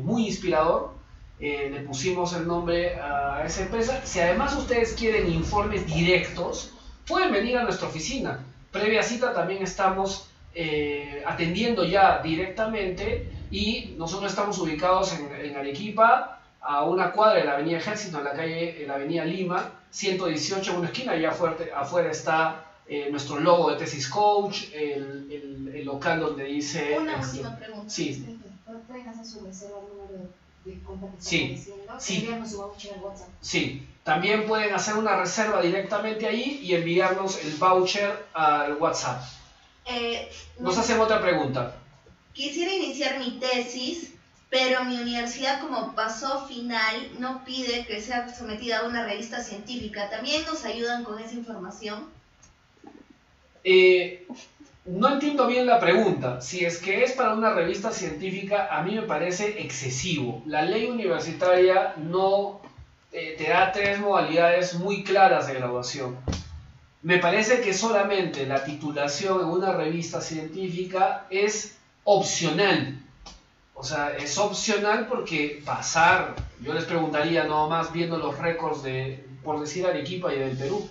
muy inspirador. Le pusimos el nombre a esa empresa. Si además ustedes quieren informes directos, pueden venir a nuestra oficina. Previa cita también estamos atendiendo ya directamente, y nosotros estamos ubicados en Arequipa, a una cuadra de la avenida Ejército, en la calle, en la avenida Lima, 118 en una esquina, y afuera está nuestro logo de Tesis Coach, el local donde dice... Una última pregunta. Sí. ¿Pueden hacer su reserva número de cuenta que Sí, están diciendo? sí. Enviarnos su voucher al WhatsApp. Sí, también pueden hacer una reserva directamente ahí y enviarnos el voucher al WhatsApp. Nos hacen otra pregunta. Quisiera iniciar mi tesis, pero mi universidad como paso final no pide que sea sometida a una revista científica. ¿También nos ayudan con esa información? No entiendo bien la pregunta. Si es que es para una revista científica, a mí me parece excesivo. La ley universitaria no te da 3 modalidades muy claras de graduación. Me parece que solamente la titulación en una revista científica es opcional. O sea, es opcional porque pasar, yo les preguntaría nada más viendo los récords de, por decir, Arequipa y del Perú,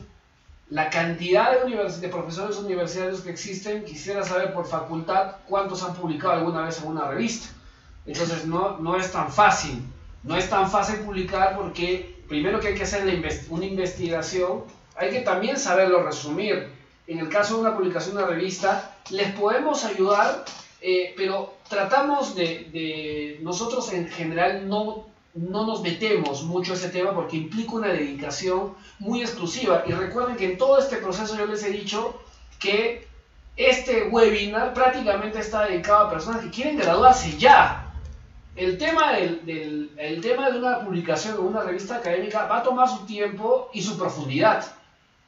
la cantidad de profesores universitarios que existen, quisiera saber por facultad cuántos han publicado alguna vez en una revista. Entonces no es tan fácil. No es tan fácil publicar porque primero que hay que hacer una investigación, hay que también saberlo resumir. En el caso de una publicación de una revista, les podemos ayudar, pero tratamos nosotros en general no nos metemos mucho a ese tema porque implica una dedicación muy exclusiva. Y recuerden que en todo este proceso yo les he dicho que este webinar prácticamente está dedicado a personas que quieren graduarse ya. El tema de una publicación en una revista académica va a tomar su tiempo y su profundidad.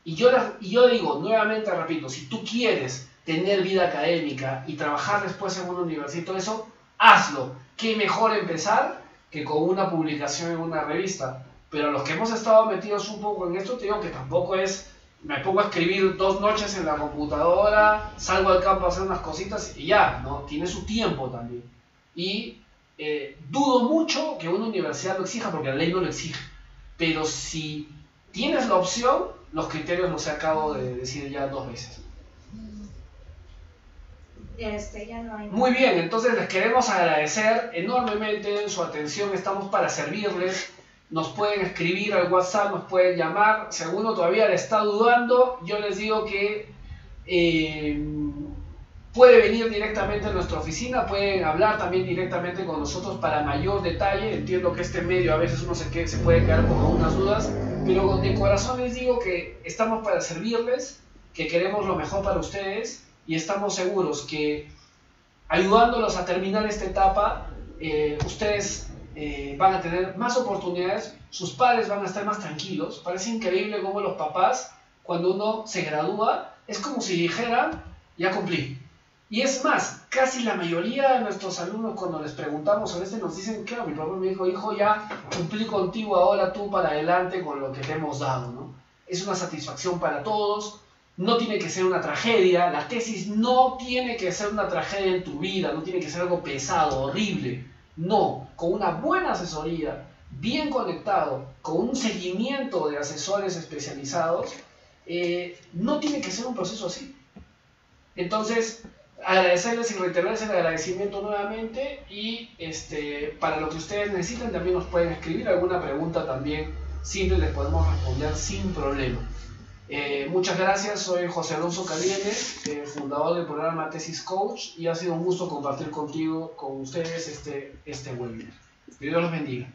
Y yo digo, nuevamente repito, si tú quieres tener vida académica y trabajar después en una universidad y todo eso, hazlo. Qué mejor empezar que con una publicación en una revista. Pero los que hemos estado metidos un poco en esto, te digo que tampoco es, me pongo a escribir 2 noches en la computadora, salgo al campo a hacer unas cositas y ya, ¿no? Tiene su tiempo también. Y dudo mucho que una universidad lo exija porque la ley no lo exige. Pero si tienes la opción, los criterios los acabo de decir ya 2 veces. Ya no hay. Muy bien, entonces les queremos agradecer enormemente su atención, estamos para servirles. Nos pueden escribir al WhatsApp, nos pueden llamar. Si alguno todavía le está dudando, yo les digo que puede venir directamente a nuestra oficina, pueden hablar también directamente con nosotros para mayor detalle. Entiendo que este medio a veces uno se puede quedar con algunas dudas, pero de corazón les digo que estamos para servirles, que queremos lo mejor para ustedes y estamos seguros que ayudándolos a terminar esta etapa, ustedes van a tener más oportunidades, sus padres van a estar más tranquilos. Parece increíble cómo los papás, cuando uno se gradúa, es como si dijeran, ya cumplí. Y es más, casi la mayoría de nuestros alumnos cuando les preguntamos sobre nos dicen, claro, mi papá me dijo, hijo, ya cumplí contigo, ahora tú para adelante con lo que te hemos dado, ¿no? Es una satisfacción para todos, no tiene que ser una tragedia, la tesis no tiene que ser una tragedia en tu vida, no tiene que ser algo pesado, horrible, no, con una buena asesoría, bien conectado, con un seguimiento de asesores especializados, no tiene que ser un proceso así. Entonces, agradecerles y reiterarles el agradecimiento nuevamente y para lo que ustedes necesiten también nos pueden escribir alguna pregunta también, siempre les podemos responder sin problema. Muchas gracias, soy José Alonso Caliene, fundador del programa Tesis Coach, y ha sido un gusto compartir con ustedes este webinar. Que Dios los bendiga.